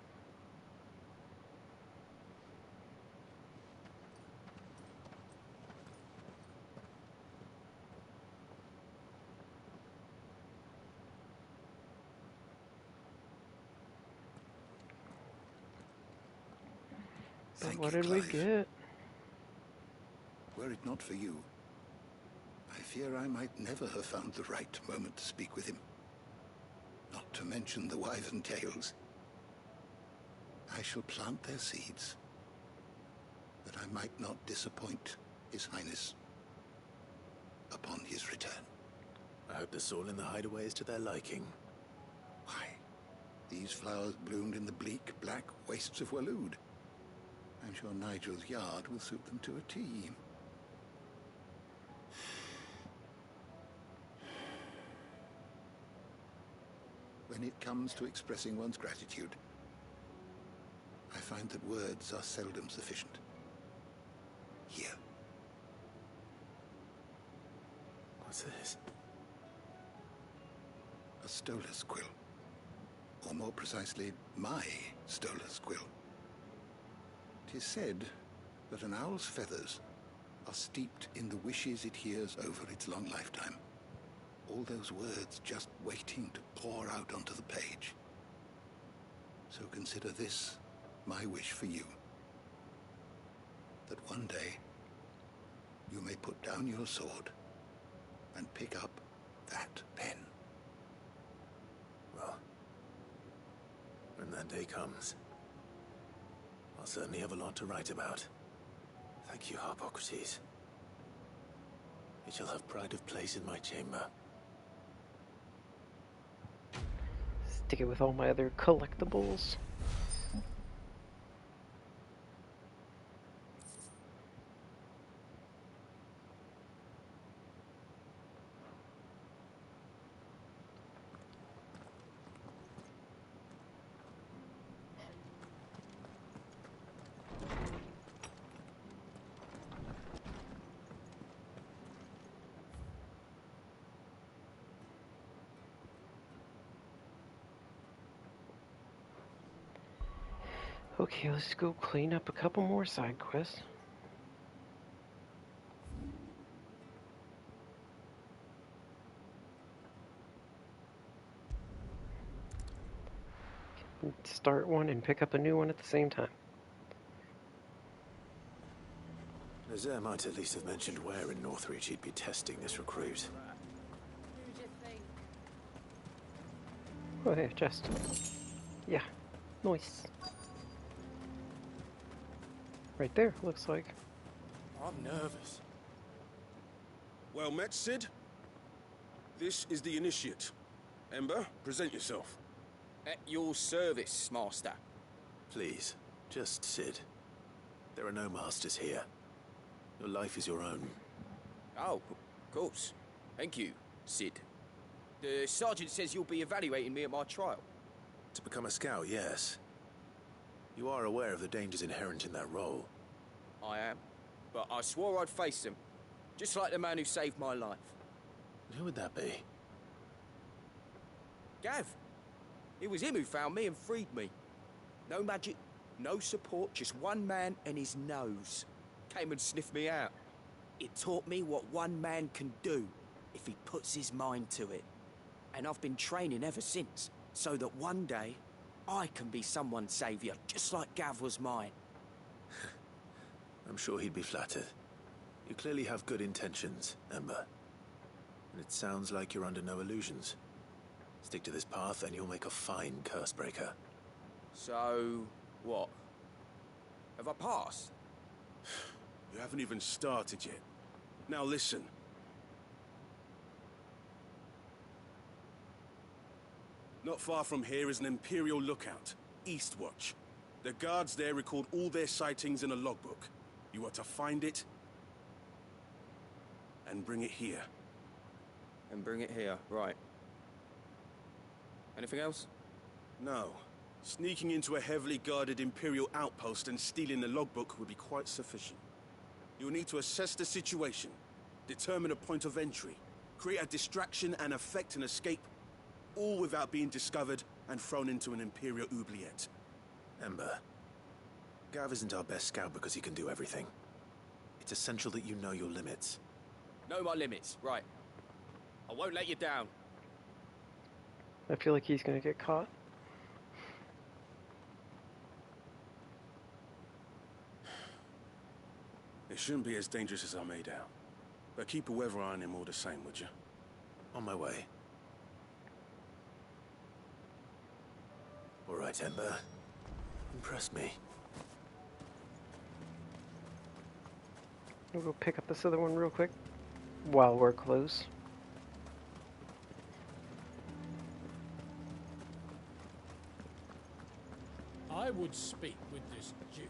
Thank What you, did we Clive. get? Were it not for you, I fear I might never have found the right moment to speak with him. Not to mention the wyvern tales. I shall plant their seeds, that I might not disappoint His Highness upon his return. I hope the soil in the hideaway is to their liking. Why, these flowers bloomed in the bleak, black wastes of Waloed. I'm sure Nigel's yard will suit them to a T. When it comes to expressing one's gratitude, I find that words are seldom sufficient. Here. What's this? A stolas quill. Or more precisely, my stolas quill. 'Tis said that an owl's feathers are steeped in the wishes it hears over its long lifetime. All those words just waiting to pour out onto the page. So consider this my wish for you. That one day you may put down your sword and pick up that pen. Well, when that day comes, I'll certainly have a lot to write about. Thank you, Harpocrates. It shall have pride of place in my chamber. Stick it with all my other collectibles. Okay, let's go clean up a couple more side quests. Start one and pick up a new one at the same time. Nazaire might at least have mentioned where in Northreach he'd be testing this recruit. Oh, hey, chest. Yeah, nice. Right there, looks like. I'm nervous. Well met, Sid. This is the Initiate. Ember, present yourself. At your service, Master. Please, just Sid. There are no masters here. Your life is your own. Oh, of course. Thank you, Sid. The sergeant says you'll be evaluating me at my trial. To become a scout, yes. You are aware of the dangers inherent in that role. I am. But I swore I'd face them. Just like the man who saved my life. Who would that be? Gav. It was him who found me and freed me. No magic, no support, just one man and his nose. Came and sniffed me out. It taught me what one man can do if he puts his mind to it. And I've been training ever since, so that one day I can be someone's saviour, just like Gav was mine. I'm sure he'd be flattered. You clearly have good intentions, Ember. And it sounds like you're under no illusions. Stick to this path and you'll make a fine cursebreaker. So, what? Have I passed? You haven't even started yet. Now listen. Not far from here is an Imperial lookout, Eastwatch. The guards there record all their sightings in a logbook. You are to find it and bring it here. And bring it here, right. Anything else? No. Sneaking into a heavily guarded Imperial outpost and stealing the logbook would be quite sufficient. You'll need to assess the situation, determine a point of entry, create a distraction and effect an escape, all without being discovered and thrown into an Imperial oubliette. Ember, Gav isn't our best scout because he can do everything. It's essential that you know your limits. Know my limits, right. I won't let you down. I feel like he's gonna get caught. It shouldn't be as dangerous as I made out. But keep a weather eye on him all the same, would you? On my way. All right, Ember. Impress me. We'll go pick up this other one real quick while we're close. I would speak with this Duke.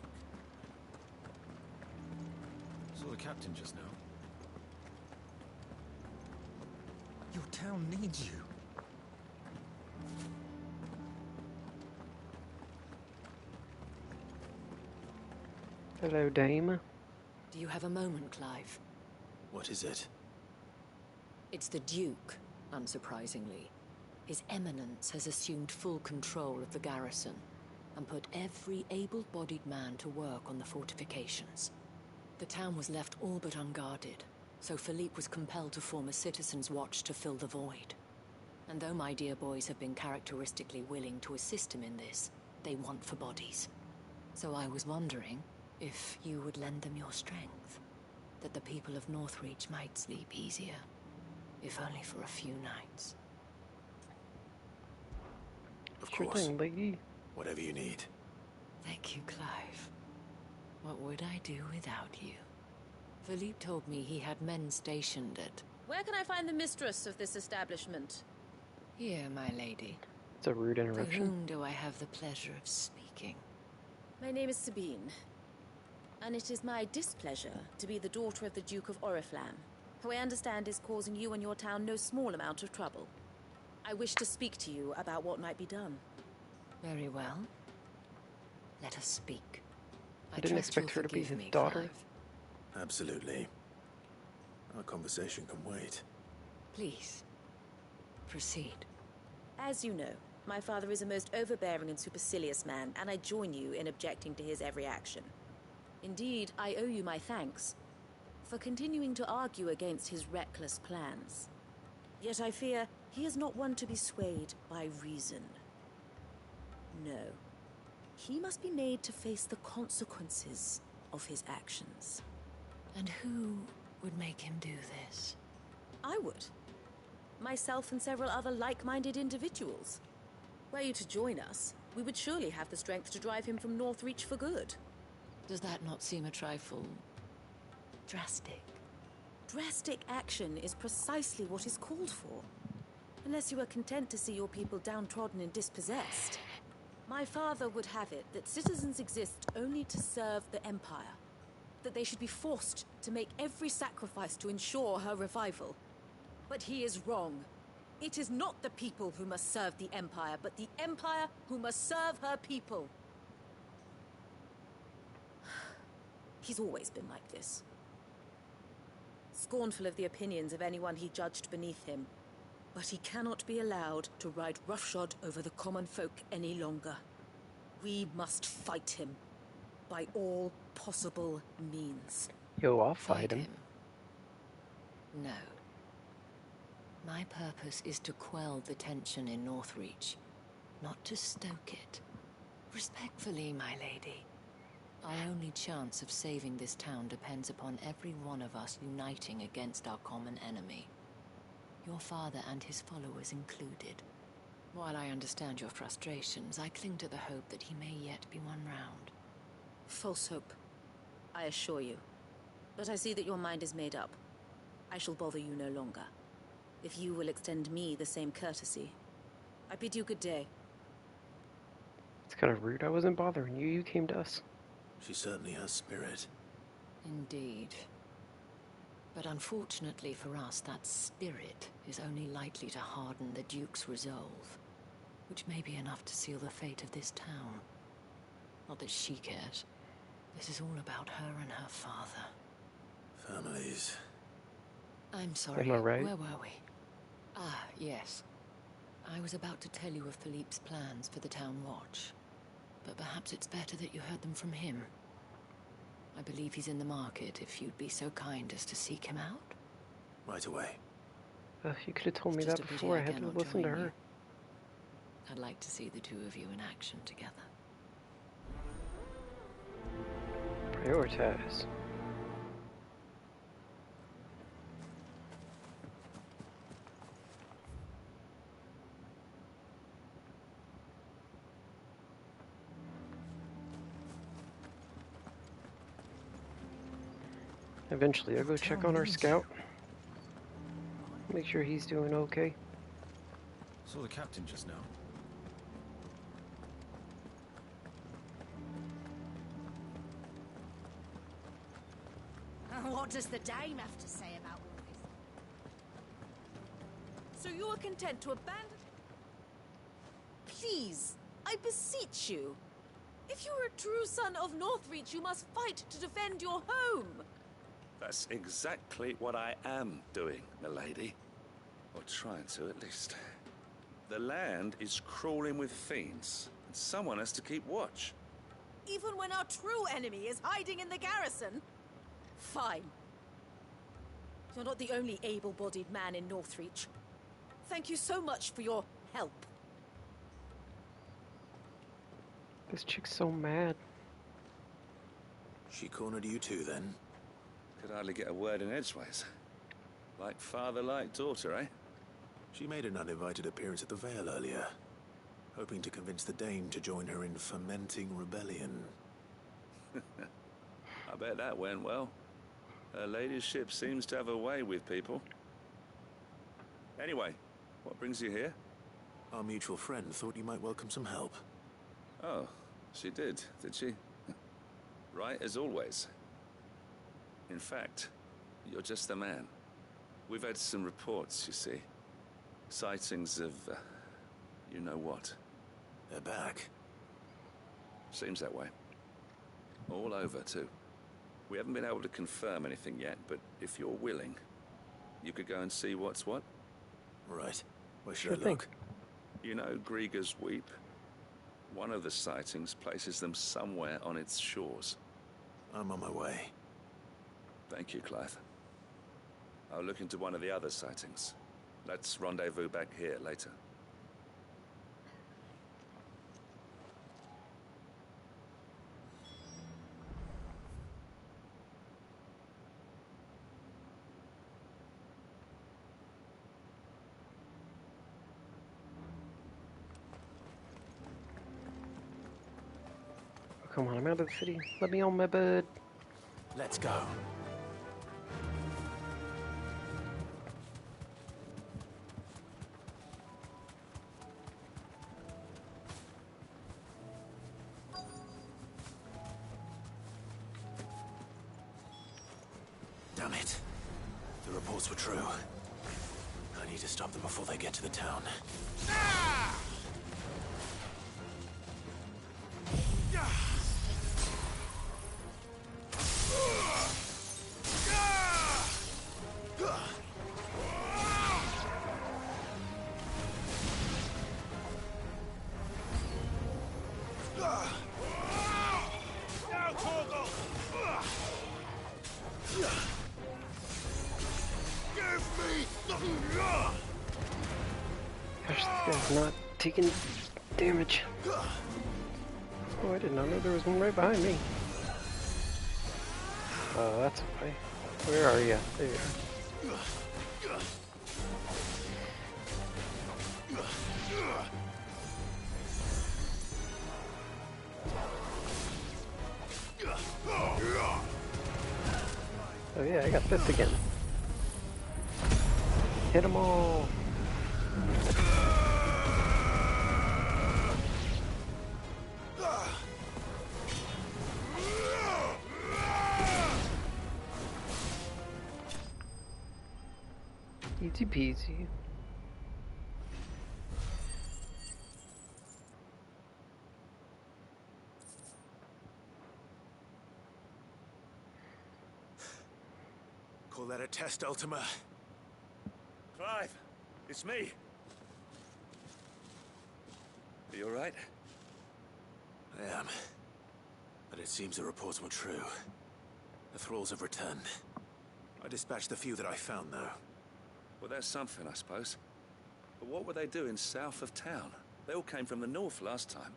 Saw the captain just now. Your town needs you. Hello, dame. Do you have a moment, Clive? What is it? It's the Duke, unsurprisingly. His Eminence has assumed full control of the garrison and put every able-bodied man to work on the fortifications. The town was left all but unguarded, so Philippe was compelled to form a citizens' watch to fill the void. And though my dear boys have been characteristically willing to assist him in this, they want for bodies. So I was wondering if you would lend them your strength, that the people of Northreach might sleep easier, if only for a few nights. Of Sure course. thing, lady. Whatever you need. Thank you, Clive. What would I do without you? Philippe told me he had men stationed at... Where can I find the mistress of this establishment? Here, my lady. It's a rude To interruption. whom do I have the pleasure of speaking? My name is Sabine, and it is my displeasure to be the daughter of the Duke of Oriflamme, who I understand is causing you and your town no small amount of trouble. I wish to speak to you about what might be done. Very well. Let us speak. I didn't trust you'll expect her to be forgive his me, daughter. Clive. Absolutely. Our conversation can wait. Please, proceed. As you know, My father is a most overbearing and supercilious man, and I join you in objecting to his every action. Indeed, I owe you my thanks for continuing to argue against his reckless plans. Yet I fear he is not one to be swayed by reason. No. He must be made to face the consequences of his actions. And who would make him do this? I would. Myself and several other like-minded individuals. Were you to join us, we would surely have the strength to drive him from Northreach for good. Does that not seem a trifle drastic? Drastic action is precisely what is called for. Unless you are content to see your people downtrodden and dispossessed. My father would have it that citizens exist only to serve the Empire. That they should be forced to make every sacrifice to ensure her revival. But he is wrong. It is not the people who must serve the Empire, but the Empire who must serve her people. He's always been like this. Scornful of the opinions of anyone he judged beneath him. But he cannot be allowed to ride roughshod over the common folk any longer. We must fight him. By all possible means. Yo, I'll fight him. No. My purpose is to quell the tension in Northreach, not to stoke it. Respectfully, my lady. Our only chance of saving this town depends upon every one of us uniting against our common enemy. Your father and his followers included. While I understand your frustrations, I cling to the hope that he may yet be won round. False hope, I assure you. But I see that your mind is made up. I shall bother you no longer. If you will extend me the same courtesy, I bid you good day. It's kind of rude. I wasn't bothering you. You came to us. She certainly has spirit. Indeed. But unfortunately for us, that spirit is only likely to harden the Duke's resolve, which may be enough to seal the fate of this town. Not that she cares. This is all about her and her father. Families. I'm sorry, Am I right? Where were we? Ah, yes. I was about to tell you of Philippe's plans for the town watch. But perhaps it's better that you heard them from him. I believe he's in the market, if you'd be so kind as to seek him out. Right away. You could have told me Just that a pity before. I had to cannot listen to join her. you. I'd like to see the two of you in action together. Prioritize. Eventually, I'll go check on our scout. Make sure he's doing okay. Saw the captain just now. What does the dame have to say about all this? So you are content to abandon... Please, I beseech you. If you are a true son of Northreach, you must fight to defend your home. That's exactly what I am doing, milady. Or trying to, at least. The land is crawling with fiends, and someone has to keep watch. Even when our true enemy is hiding in the garrison? Fine. You're not the only able-bodied man in Northreach. Thank you so much for your help. This chick's so mad. She cornered you too, then? Could hardly get a word in edgeways. Like father, like daughter, eh? She made an uninvited appearance at the Vale earlier, hoping to convince the Dame to join her in fomenting rebellion. I bet that went well. Her ladyship seems to have a way with people. Anyway, what brings you here? Our mutual friend thought you might welcome some help. Oh, she did she? Right as always. In fact, you're just the man. We've had some reports, you see. Sightings of, you know what. They're back. Seems that way. All over, too. We haven't been able to confirm anything yet, but if you're willing, you could go and see what's what. Right. Where should Sure I thing. look? You know Grieger's Weep? One of the sightings places them somewhere on its shores. I'm on my way. Thank you, Clive. I'll look into one of the other sightings. Let's rendezvous back here later. Oh, come on, I'm out of the city. Let me on my bed. Let's go. Damn it. The reports were true. I need to stop them before they get to the town. Gosh, this guy's not taking damage. Oh, I did not know there was one right behind me. Oh, that's why. Where are you? There you are. Oh yeah, I got this again. Hit them all. Easy peasy. Call that a test, Ultima? Clive, it's me. Are you alright? I am. But it seems the reports were true. The thralls have returned. I dispatched the few that I found, though. Well, that's something, I suppose. But what were they doing south of town? They all came from the north last time.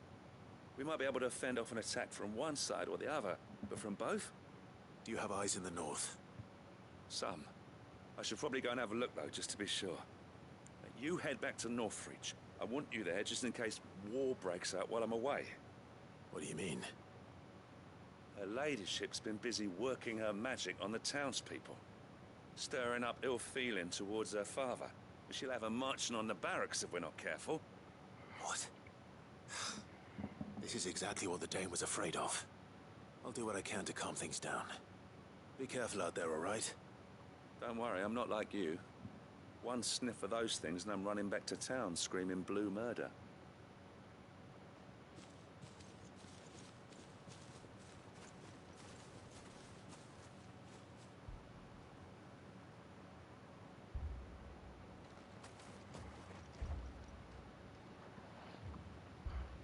We might be able to fend off an attack from one side or the other, but from both? Do you have eyes in the north? Some. I should probably go and have a look, though, just to be sure. You head back to Northreach. I want you there just in case war breaks out while I'm away. What do you mean? Her ladyship's been busy working her magic on the townspeople, stirring up ill feeling towards her father. She'll have her marching on the barracks if we're not careful. What? This is exactly what the Dane was afraid of. I'll do what I can to calm things down. Be careful out there, all right? Don't worry, I'm not like you. One sniff of those things and I'm running back to town screaming blue murder.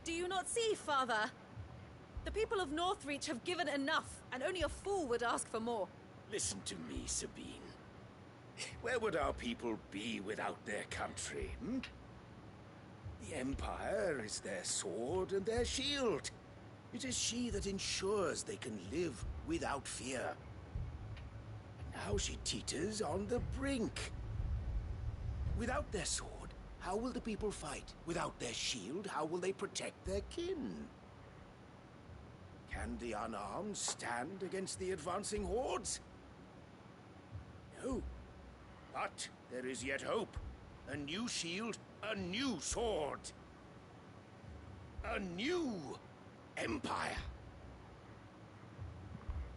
Do you not see, Father? The people of Northreach have given enough, and only a fool would ask for more. Listen to me, Sabine. Where would our people be without their country, hmm? The Empire is their sword and their shield. It is she that ensures they can live without fear. Now she teeters on the brink. Without their sword, how will the people fight? Without their shield, how will they protect their kin? Can the unarmed stand against the advancing hordes? No. But there is yet hope. A new shield, a new sword. A new empire.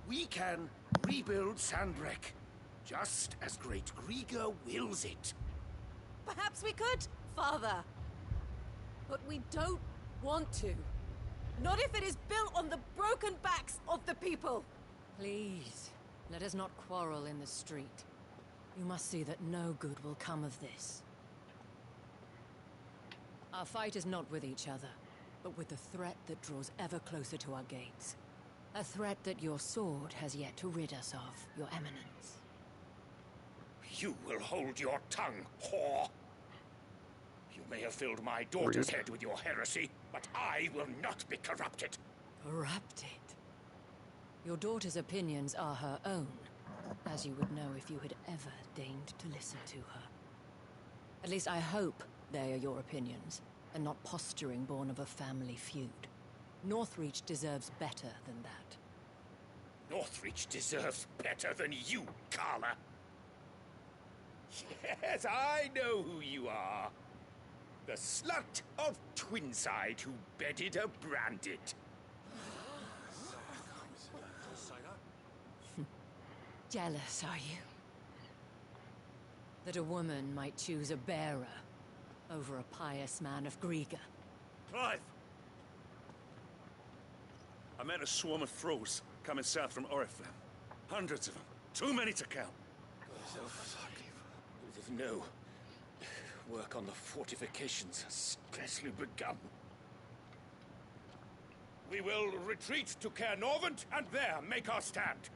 We can rebuild Sandbreck, just as great Grieger wills it. Perhaps we could, Father. But we don't want to. Not if it is built on the broken backs of the people. Please, let us not quarrel in the street. You must see that no good will come of this. Our fight is not with each other, but with the threat that draws ever closer to our gates. A threat that your sword has yet to rid us of, Your Eminence. You will hold your tongue, whore. You may have filled my daughter's head with your heresy, but I will not be corrupted. Corrupted? Your daughter's opinions are her own, as you would know if you had ever deigned to listen to her. At least I hope they are your opinions, and not posturing born of a family feud. Northreach deserves better than that. Northreach deserves better than you, Carla. Yes, I know who you are. The slut of Twinside who bedded a branded. Jealous, are you? That a woman might choose a bearer over a pious man of Griga. Clive! I met a swarm of thralls coming south from Oriflamme. Hundreds of them. Too many to count. No. Work on the fortifications has scarcely begun. We will retreat to Caernarvon and there make our stand.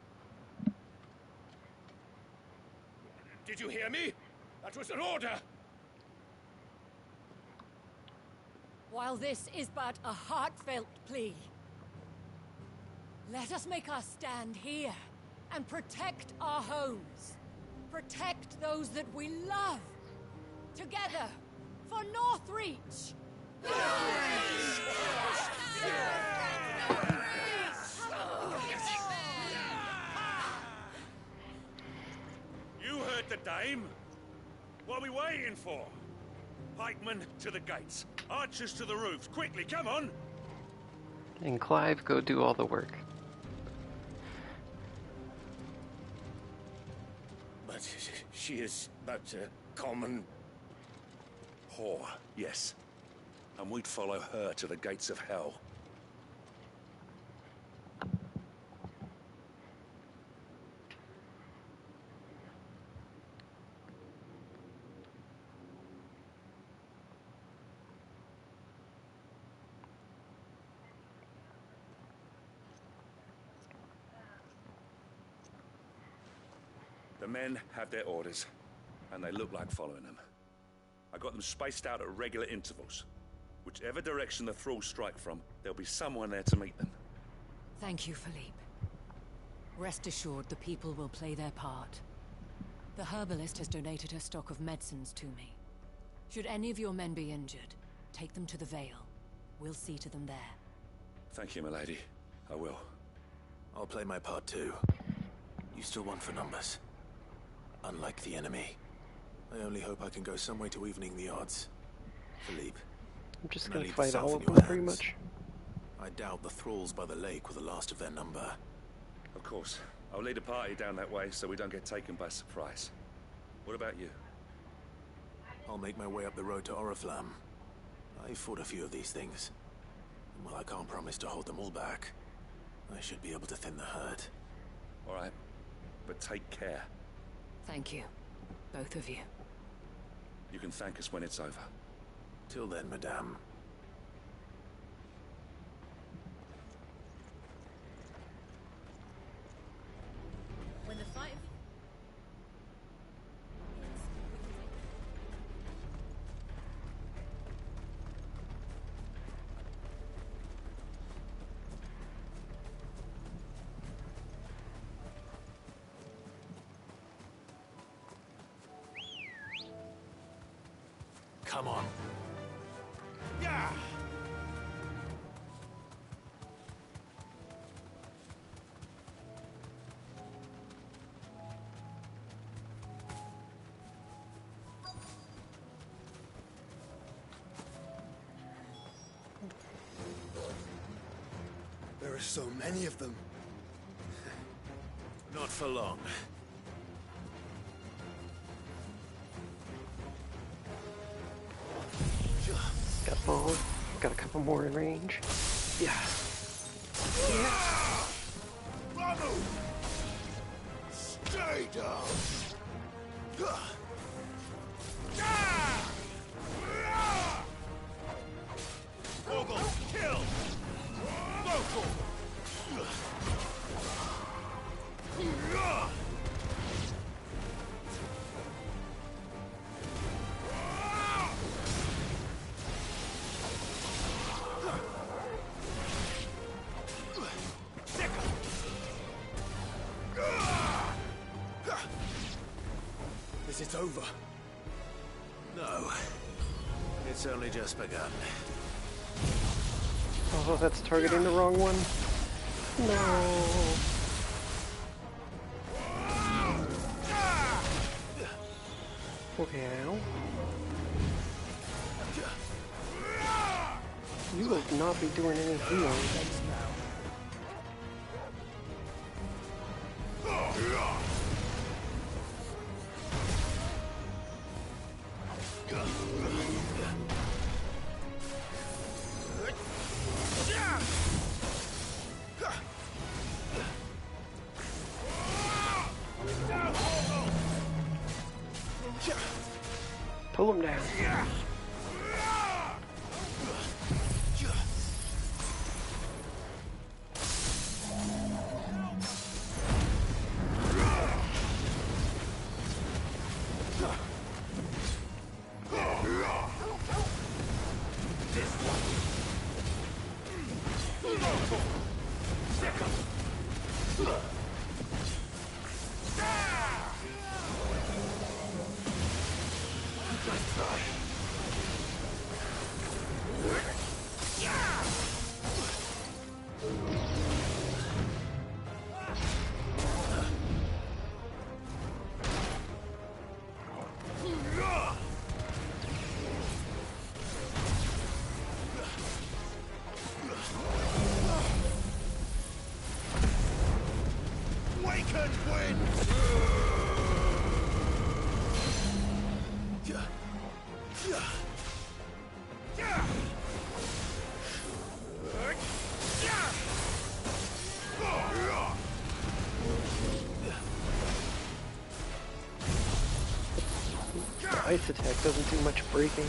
Did you hear me? That was an order! While this is but a heartfelt plea, let us make our stand here and protect our homes. Protect those that we love. Together, for Northreach! You heard the dame. What are we waiting for? Pikemen to the gates. Archers to the roofs. Quickly, come on! And Clive, go do all the work. But she is but a common... whore, yes. And we'd follow her to the gates of hell. The men have their orders, and they look like following them. I got them spaced out at regular intervals. Whichever direction the thralls strike from, there'll be someone there to meet them. Thank you, Philippe. Rest assured, the people will play their part. The herbalist has donated her stock of medicines to me. Should any of your men be injured, take them to the Vale. We'll see to them there. Thank you, milady. I will. I'll play my part too. You still want for numbers. Unlike the enemy. I only hope I can go some way to evening the odds. Philippe. I'm just can I gonna leave fight the all south of in them, your pretty hands? much. I doubt the thralls by the lake were the last of their number. Of course. I'll lead a party down that way so we don't get taken by surprise. What about you? I'll make my way up the road to Oriflamme. I fought a few of these things. And while I can't promise to hold them all back, I should be able to thin the herd. All right. But take care. Thank you. Both of you. You can thank us when it's over. Till then, madame. When the fight... Come on. Yeah! There are so many of them. Not for long. Got a couple more in range. Yeah. Yeah. Bravo! Stay down! Is it over? No. It's only just begun. Oh, that's targeting the wrong one. No. Okay, now. You will not be doing any healing. Pull him down. Ice attack doesn't do much breaking.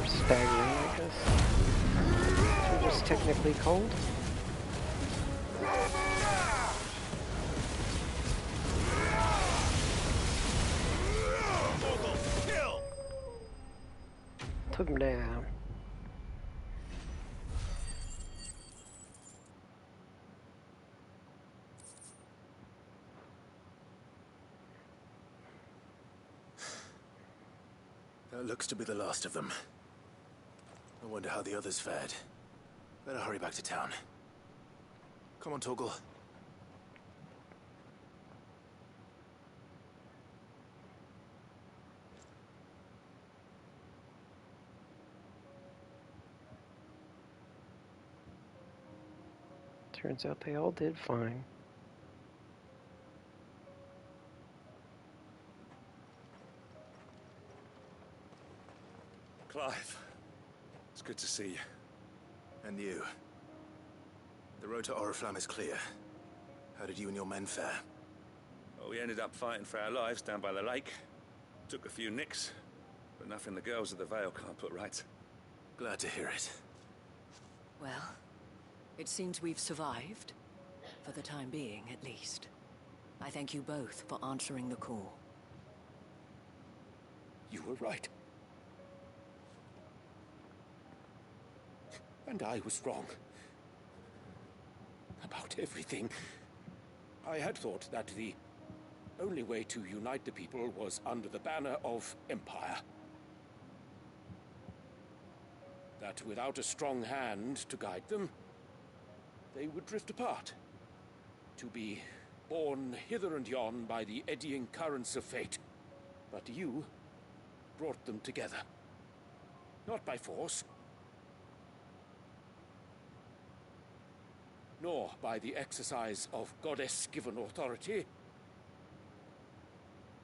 Or staggering, I guess. Which is technically called. Took him down. That looks to be the last of them. I wonder how the others fared. Better hurry back to town. Come on, Torgal. Turns out they all did fine. Clive, it's good to see you. And you. The road to Oriflamme is clear. How did you and your men fare? Well, we ended up fighting for our lives down by the lake. Took a few nicks, but nothing the girls of the Vale can't put right. Glad to hear it. Well, it seems we've survived. For the time being, at least. I thank you both for answering the call. You were right. And I was wrong. About everything. I had thought that the only way to unite the people was under the banner of Empire. That without a strong hand to guide them, they would drift apart. To be borne hither and yon by the eddying currents of fate. But you brought them together. Not by force, nor by the exercise of goddess-given authority,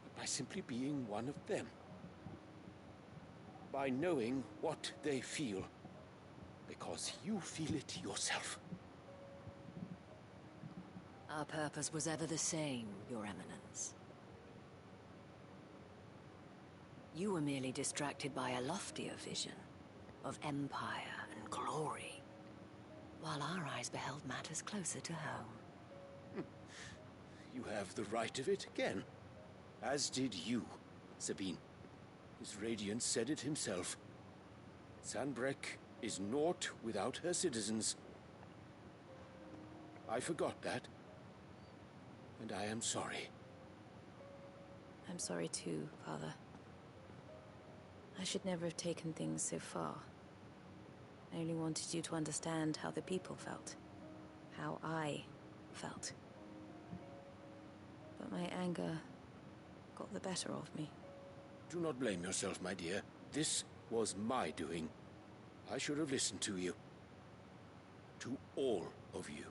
but by simply being one of them. By knowing what they feel, because you feel it yourself. Our purpose was ever the same, Your Eminence. You were merely distracted by a loftier vision of empire and glory, while our eyes beheld matters closer to home. You have the right of it again. As did you, Sabine. His Radiance said it himself. Sanbreque is naught without her citizens. I forgot that, and I am sorry. I'm sorry too, Father. I should never have taken things so far. I only wanted you to understand how the people felt. How I felt. But my anger got the better of me. Do not blame yourself, my dear. This was my doing. I should have listened to you. To all of you.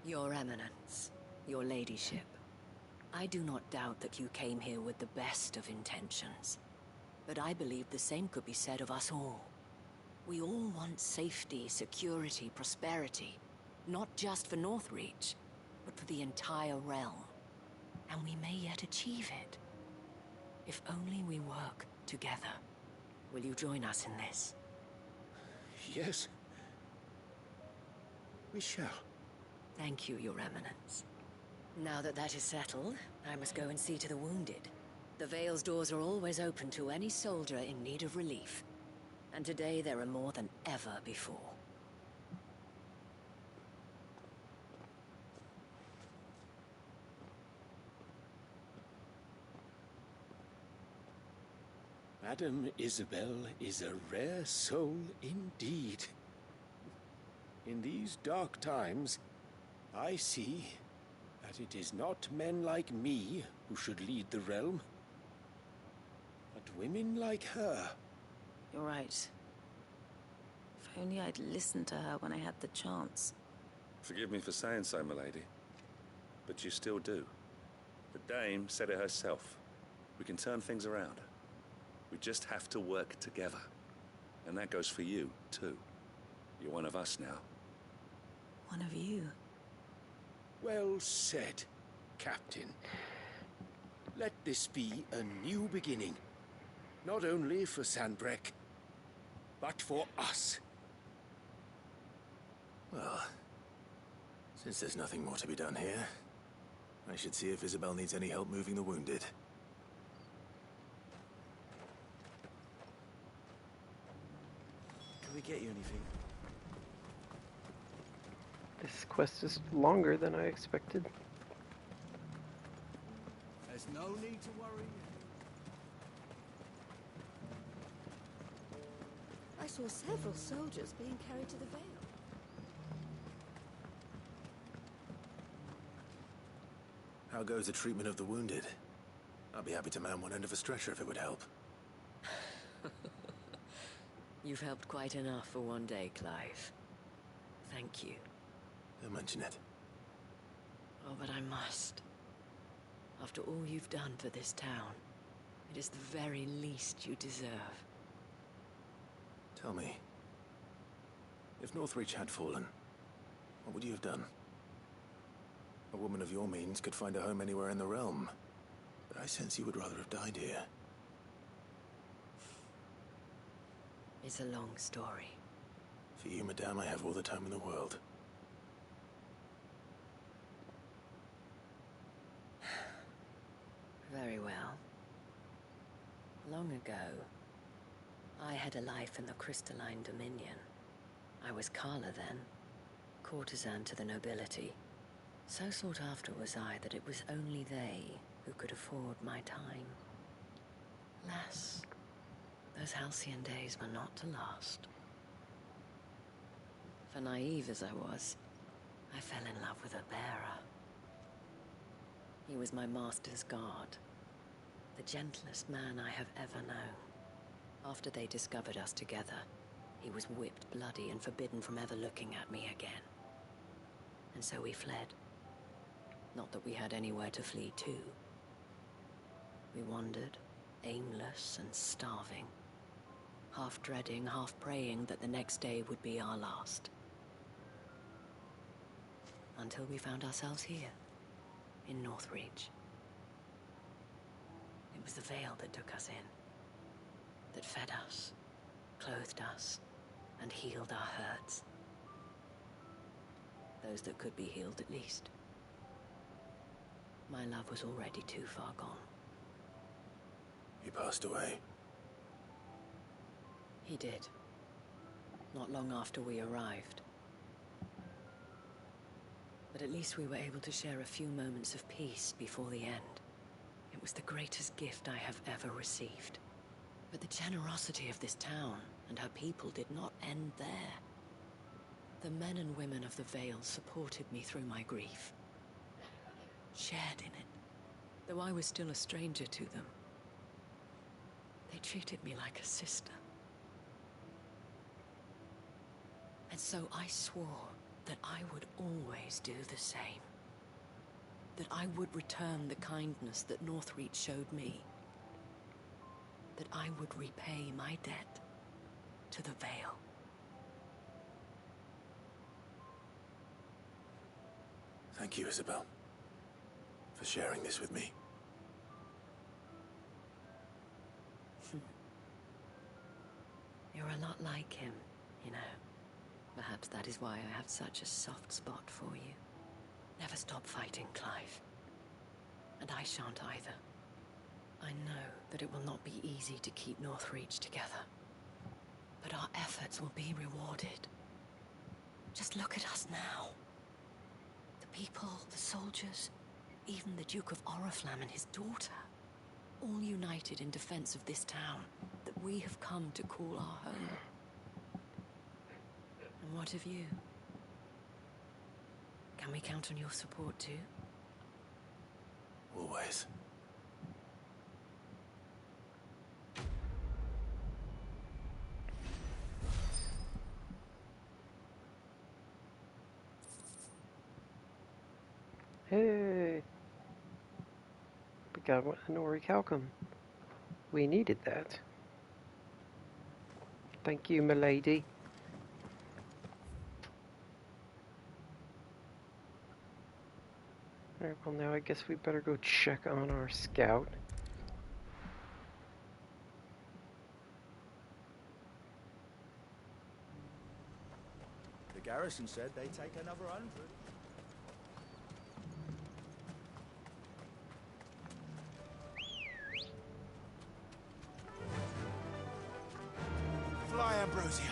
Your Eminence, your ladyship. I do not doubt that you came here with the best of intentions. But I believe the same could be said of us all. We all want safety, security, prosperity. Not just for Northreach, but for the entire realm. And we may yet achieve it. If only we work together. Will you join us in this? Yes. We shall. Thank you, Your Eminence. Now that that is settled, I must go and see to the wounded. The Vale's doors are always open to any soldier in need of relief. And today there are more than ever before. Madame Isabel is a rare soul indeed. In these dark times, I see that it is not men like me who should lead the realm, but women like her. You're right. If only I'd listened to her when I had the chance. Forgive me for saying so, milady, but you still do. The Dame said it herself. We can turn things around. We just have to work together. And that goes for you, too. You're one of us now. One of you? Well said, Captain. Let this be a new beginning. Not only for Sanbreque, but for us. Well, since there's nothing more to be done here, I should see if Isabel needs any help moving the wounded. Can we get you anything? This quest is longer than I expected. There's no need to worry. I saw several soldiers being carried to the Vale. How goes the treatment of the wounded? I'd be happy to man one end of a stretcher if it would help. You've helped quite enough for one day, Clive. Thank you. Don't mention it. Oh, but I must. After all you've done for this town, it is the very least you deserve. Tell me, if Northreach had fallen, what would you have done? A woman of your means could find a home anywhere in the realm, but I sense you would rather have died here. It's a long story. For you, madame, I have all the time in the world. Very well. Long ago, I had a life in the Crystalline Dominion. I was Carla then, courtesan to the nobility. So sought after was I that it was only they who could afford my time. Alas, those halcyon days were not to last. For naive as I was, I fell in love with a bearer. He was my master's guard, the gentlest man I have ever known. After they discovered us together, he was whipped bloody and forbidden from ever looking at me again. And so we fled. Not that we had anywhere to flee to. We wandered, aimless and starving, half dreading, half praying that the next day would be our last. Until we found ourselves here, in Northreach. It was the Vale that took us in, that fed us, clothed us, and healed our hurts. Those that could be healed at least. My love was already too far gone. He passed away. He did. Not long after we arrived. But at least we were able to share a few moments of peace before the end. It was the greatest gift I have ever received. But the generosity of this town and her people did not end there. The men and women of the Vale supported me through my grief, shared in it, though I was still a stranger to them. They treated me like a sister. And so I swore that I would always do the same. That I would return the kindness that Northreach showed me. That I would repay my debt to the Vale. Thank you, Isabel, for sharing this with me. You're a lot like him, you know. Perhaps that is why I have such a soft spot for you. Never stop fighting, Clive. And I shan't either. I know that it will not be easy to keep Northreach together. But our efforts will be rewarded. Just look at us now. The people, the soldiers, even the Duke of Oriflamme and his daughter. All united in defense of this town that we have come to call our home. And what of you? Can we count on your support too? Always. Hey! We got an orichalcum. We needed that. Thank you, milady. Alright, well now I guess we better go check on our scout. The garrison said they'd take another 100. Fly, Ambrosia.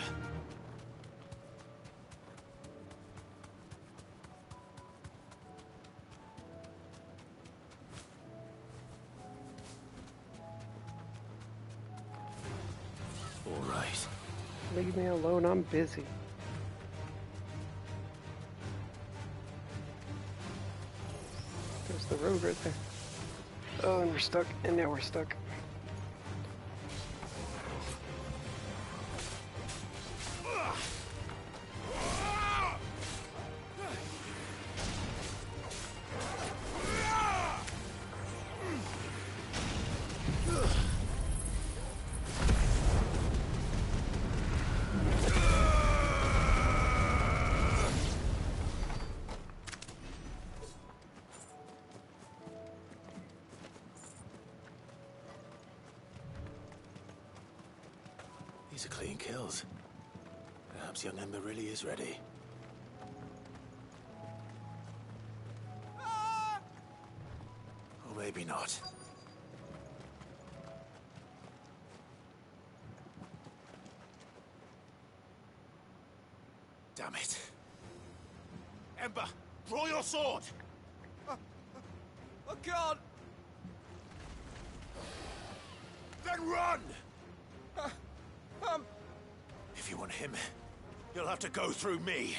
All right. Leave me alone, I'm busy. There's the road right there. Oh, and we're stuck, and now we're stuck. These are clean kills. Perhaps young Ember really is ready. Or maybe not. Damn it. Ember, draw your sword! I can't! Then run! If you want him, you'll have to go through me.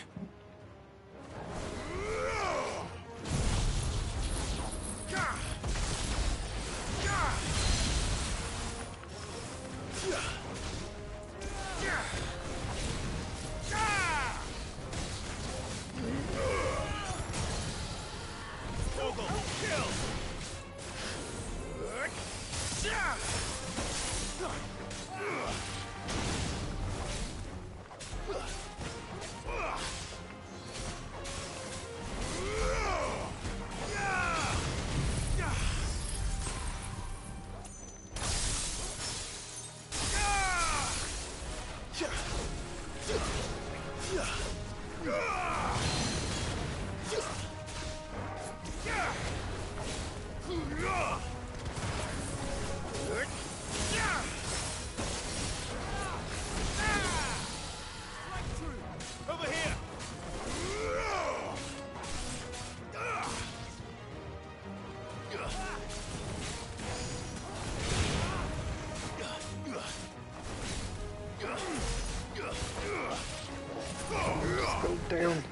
Down.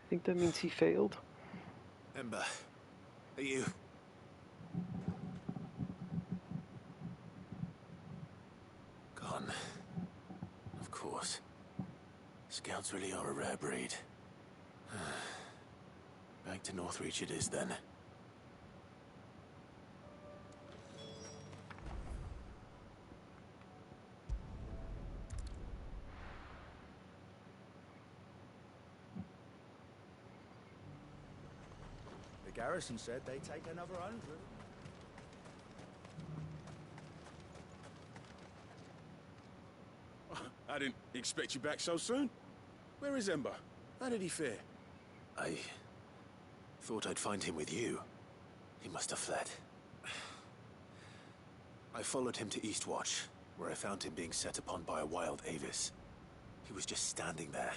I think that means he failed. Ember, are you... Gone. Of course. Scouts really are a rare breed. Back to Northreach it is, then. The garrison said they'd take another 100. I didn't expect you back so soon. Where is Ember? How did he fare? I thought I'd find him with you. He must have fled. I followed him to Eastwatch, where I found him being set upon by a wild Avis. He was just standing there.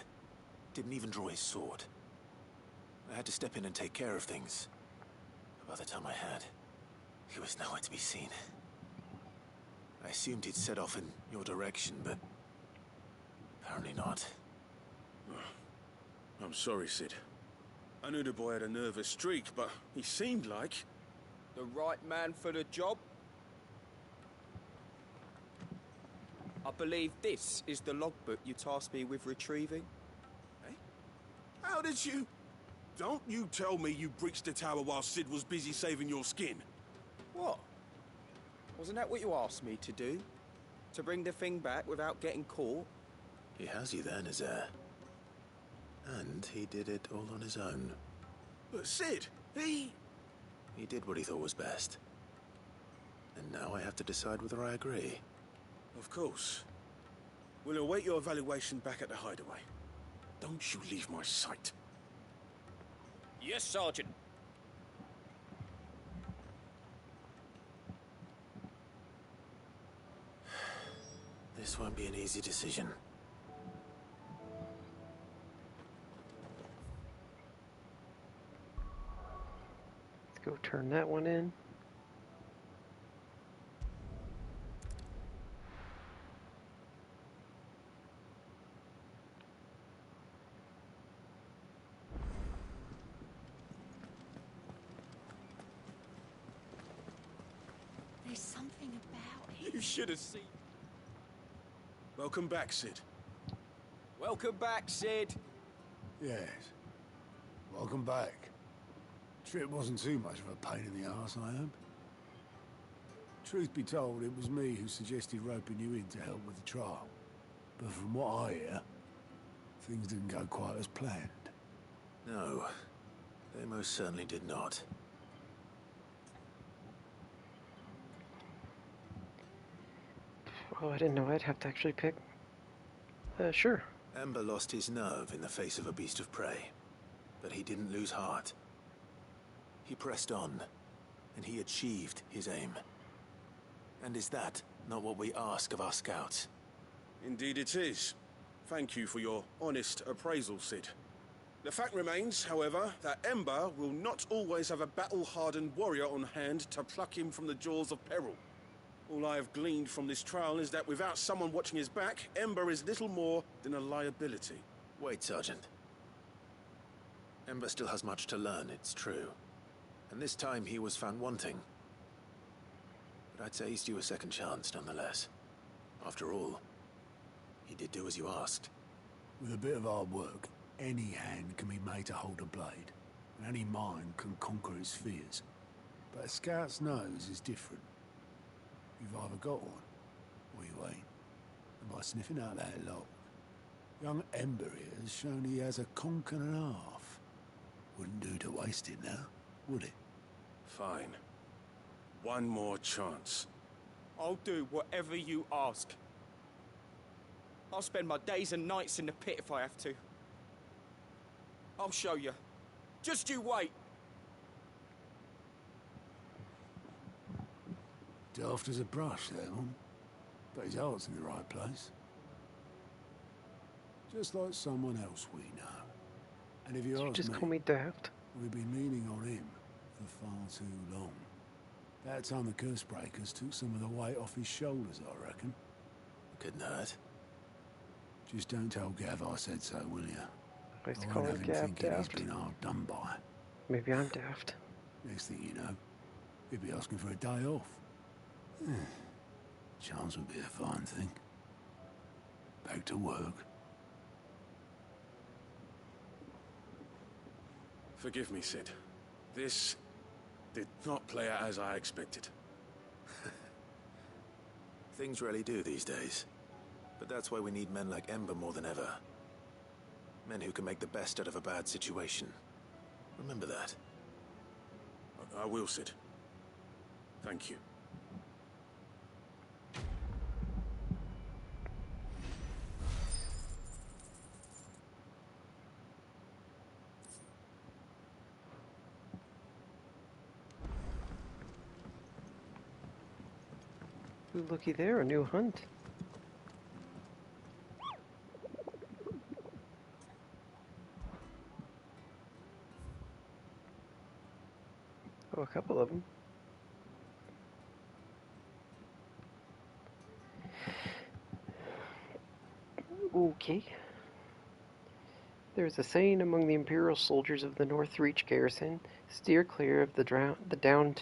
Didn't even draw his sword. I had to step in and take care of things. But by the time I had, he was nowhere to be seen. I assumed he'd set off in your direction, but apparently not. I'm sorry, Sid. I knew the boy had a nervous streak, but he seemed like... The right man for the job? I believe this is the logbook you tasked me with retrieving. Hey? How did you... Don't you tell me you breached the tower while Sid was busy saving your skin. What? Wasn't that what you asked me to do? To bring the thing back without getting caught? He has you then, his heir. And he did it all on his own. But Sid, he did what he thought was best. And now I have to decide whether I agree. Of course. We'll await your evaluation back at the hideaway. Don't you leave my sight. Yes, Sergeant. This won't be an easy decision. Let's go turn that one in. There's something about him. You should have seen. Welcome back, Sid. Welcome back, Sid. Yes. Welcome back. Trip wasn't too much of a pain in the arse, I hope. Truth be told, it was me who suggested roping you in to help with the trial. But from what I hear, things didn't go quite as planned. No, they most certainly did not. Oh, I didn't know I'd have to actually pick. Sure. Ember lost his nerve in the face of a beast of prey, but he didn't lose heart. He pressed on, and he achieved his aim. And is that not what we ask of our scouts? Indeed it is. Thank you for your honest appraisal, Sid. The fact remains, however, that Ember will not always have a battle-hardened warrior on hand to pluck him from the jaws of peril. All I have gleaned from this trial is that without someone watching his back, Ember is little more than a liability. Wait, Sergeant. Ember still has much to learn, it's true. And this time he was found wanting. But I'd say he's due a second chance, nonetheless. After all, he did do as you asked. With a bit of hard work, any hand can be made to hold a blade, and any mind can conquer its fears. But a scout's nose is different. You've either got one, or you ain't. And by sniffing out that lock, young Ember here has shown he has a conch and a half. Wouldn't do to waste it now, would it? Fine. One more chance. I'll do whatever you ask. I'll spend my days and nights in the pit if I have to. I'll show you. Just you wait. Daft as a brush, that one. But his heart's in the right place. Just like someone else we know. And if you ask Just me, call me Daft. we've been leaning on him for far too long. That time the Cursebreakers took some of the weight off his shoulders, I reckon. Couldn't hurt. Just don't tell Gav I said so, will you? I used to I call won't him have him Gav thinking he's Daft. been hard done by. Maybe I'm daft. Next thing you know, he'd be asking for a day off. Chance would be a fine thing. Back to work. Forgive me, Sid. This did not play out as I expected. Things really do these days. But that's why we need men like Ember more than ever. Men who can make the best out of a bad situation. Remember that. I will, Sid. Thank you. Ooh, looky there, a new hunt. Oh, a couple of them. Okay. There is a saying among the Imperial soldiers of the Northreach garrison: steer clear of the drowned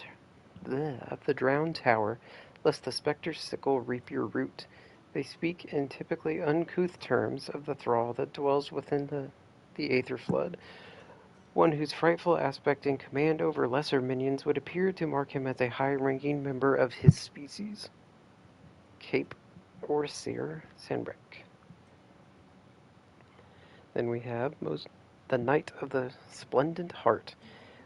tower, lest the spectre's sickle reap your root. They speak in typically uncouth terms of the thrall that dwells within the Aether Flood, one whose frightful aspect and command over lesser minions would appear to mark him as a high-ranking member of his species. Cape Orseer Sanbreque. Then we have the Knight of the Splendent Heart.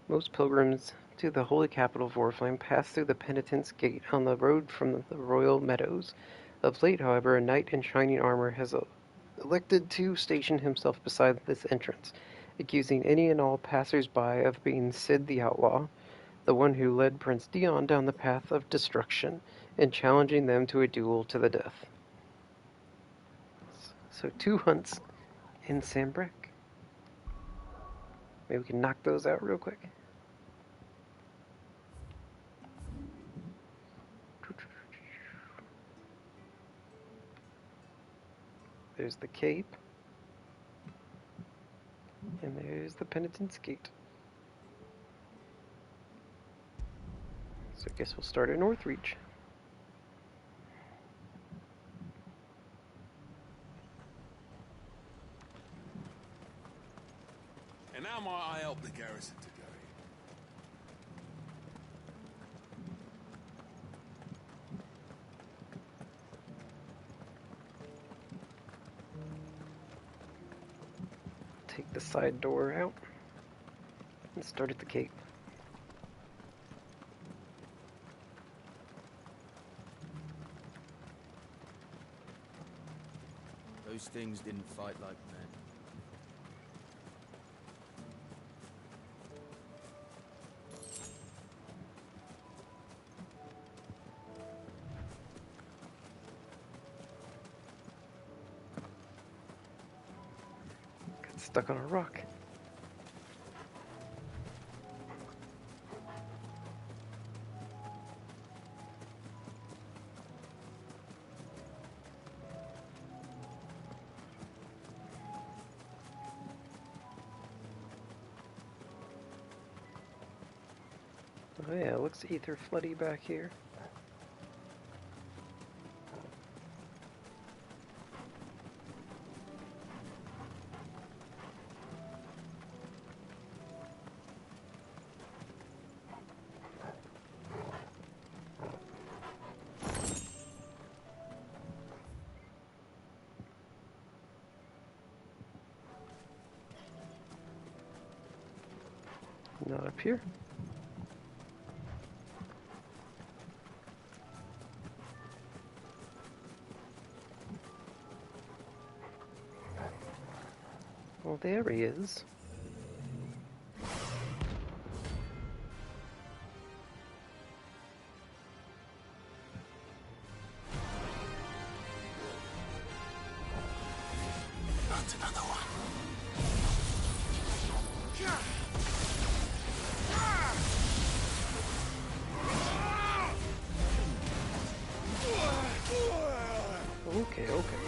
Most pilgrims to the holy capital of Oriflame pass through the Penitent's Gate on the road from the Royal Meadows. Of late, however, a knight in shining armor has elected to station himself beside this entrance, accusing any and all passers-by of being Sid the Outlaw, the one who led Prince Dion down the path of destruction, and challenging them to a duel to the death. So 2 hunts in Sanbreque. Maybe we can knock those out real quick. There's the Cape. And there's the Penitent's Gate. So I guess we'll start at Northreach. And how might I help the garrison today? Take the side door out and start at the Cape. Those things didn't fight like men. Got stuck on a rock. Oh yeah, it looks ether floody back here. Not up here. Well, there he is. That's another one. Okay, okay.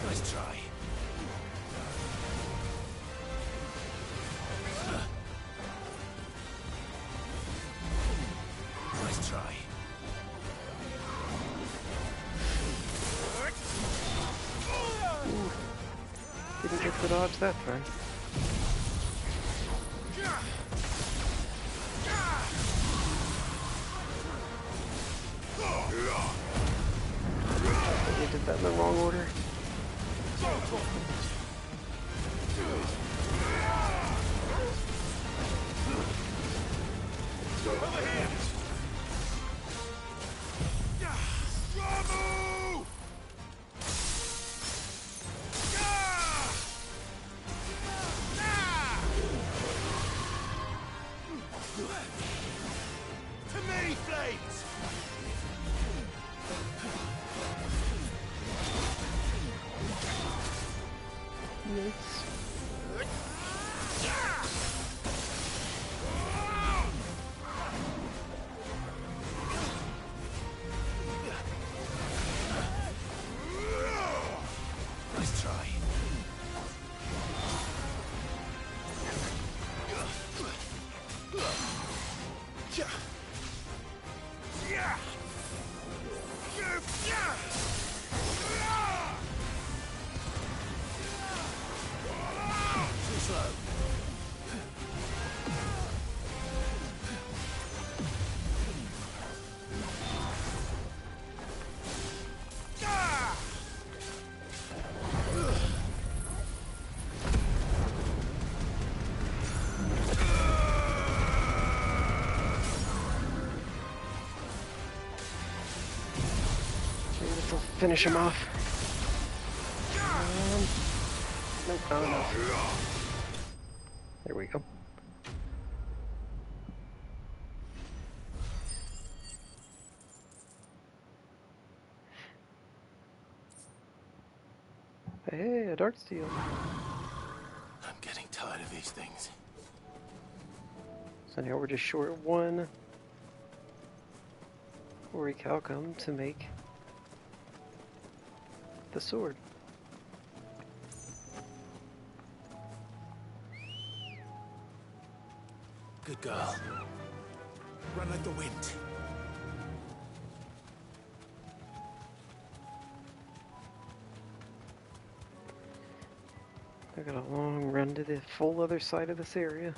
Nice try. Nice try. Didn't get to dodge that time. You did that in the wrong order. Over here! To me, Flames! Nice try. Too slow. Maybe this will finish him off. Nope, not enough. There we go. Hey, a dart steel. I'm getting tired of these things. So now we're just short one orichalcum to make the sword. Good girl. Run like the wind. I got a long run to the full other side of this area.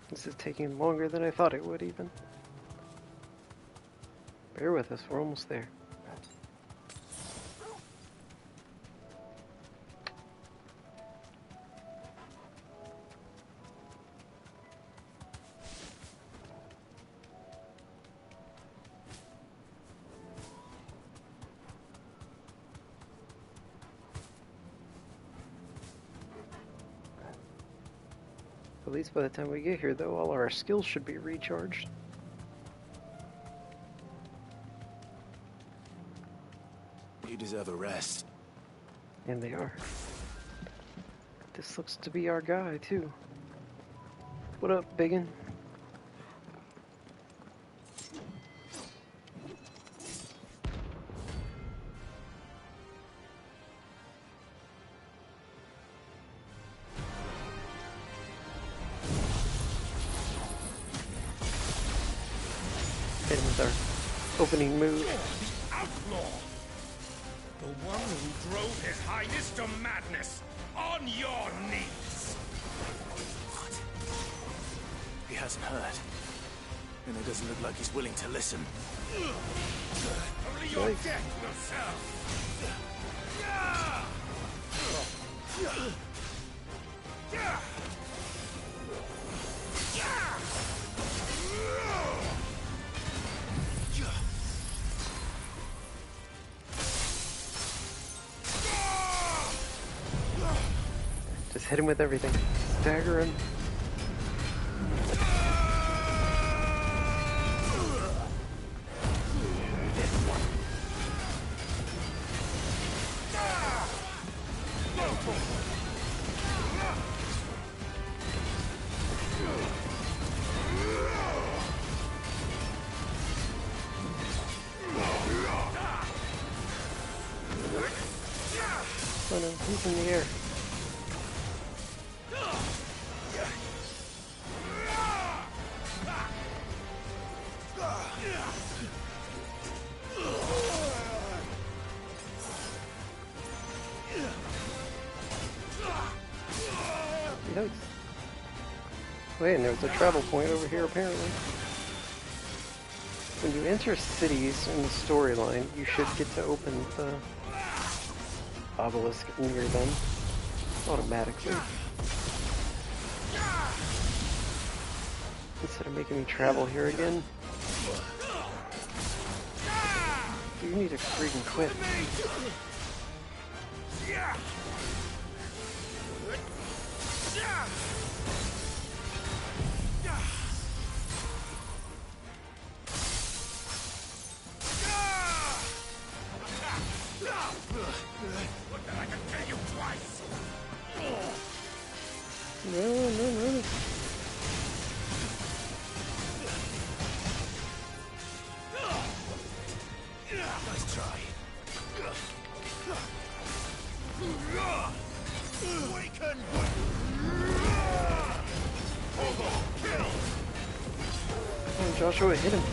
This is taking longer than I thought it would even. Bear with us, we're almost there. At least by the time we get here, though, all our skills should be recharged. You deserve a rest. And they are. This looks to be our guy, too. What up, biggin? Hit him with our opening move. Outlaw! The one who drove His Highness to madness! On your knees! What? He hasn't heard. And it doesn't look like he's willing to listen. Only your death will serve! Just hit him with everything. Stagger him. Oh no, he's in the air. Yikes. Wait, and there's a travel point over here apparently. When you enter cities in the storyline, you should get to open the obelisk near them automatically. Instead of making me travel here again. You need to freaking quit. Look that I can kill you twice! No. Nice try. Awaken! Kill! Oh, Joshua, hit him.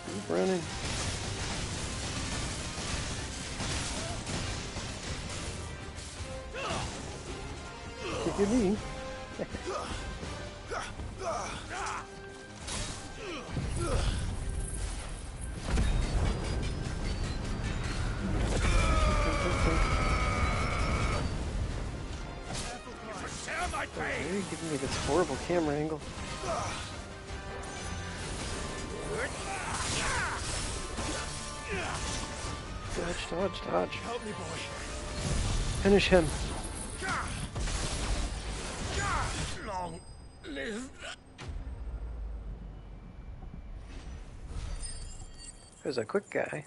Keep running. Look at me. Why are you giving me this horrible camera angle? Dodge. Help me, boy. Finish him. Long live. There's a quick guy.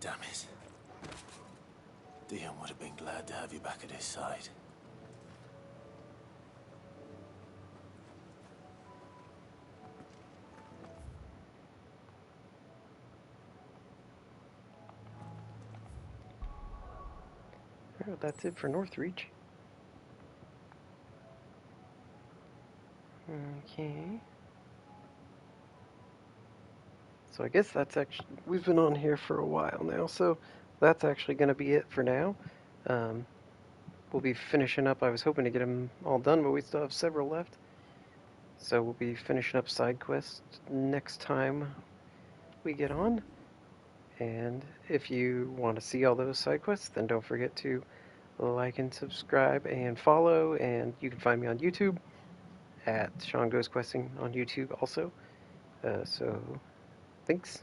Damn it. Dion would have been glad to have you back at his side. Well, that's it for Northreach. Okay. So I guess that's actually, we've been on here for a while now, so that's actually going to be it for now. We'll be finishing up, I was hoping to get them all done, but we still have several left. So we'll be finishing up side quests next time we get on. And if you want to see all those side quests, then don't forget to like and subscribe and follow. And you can find me on YouTube at Sean Goes Questing on YouTube also. So thanks.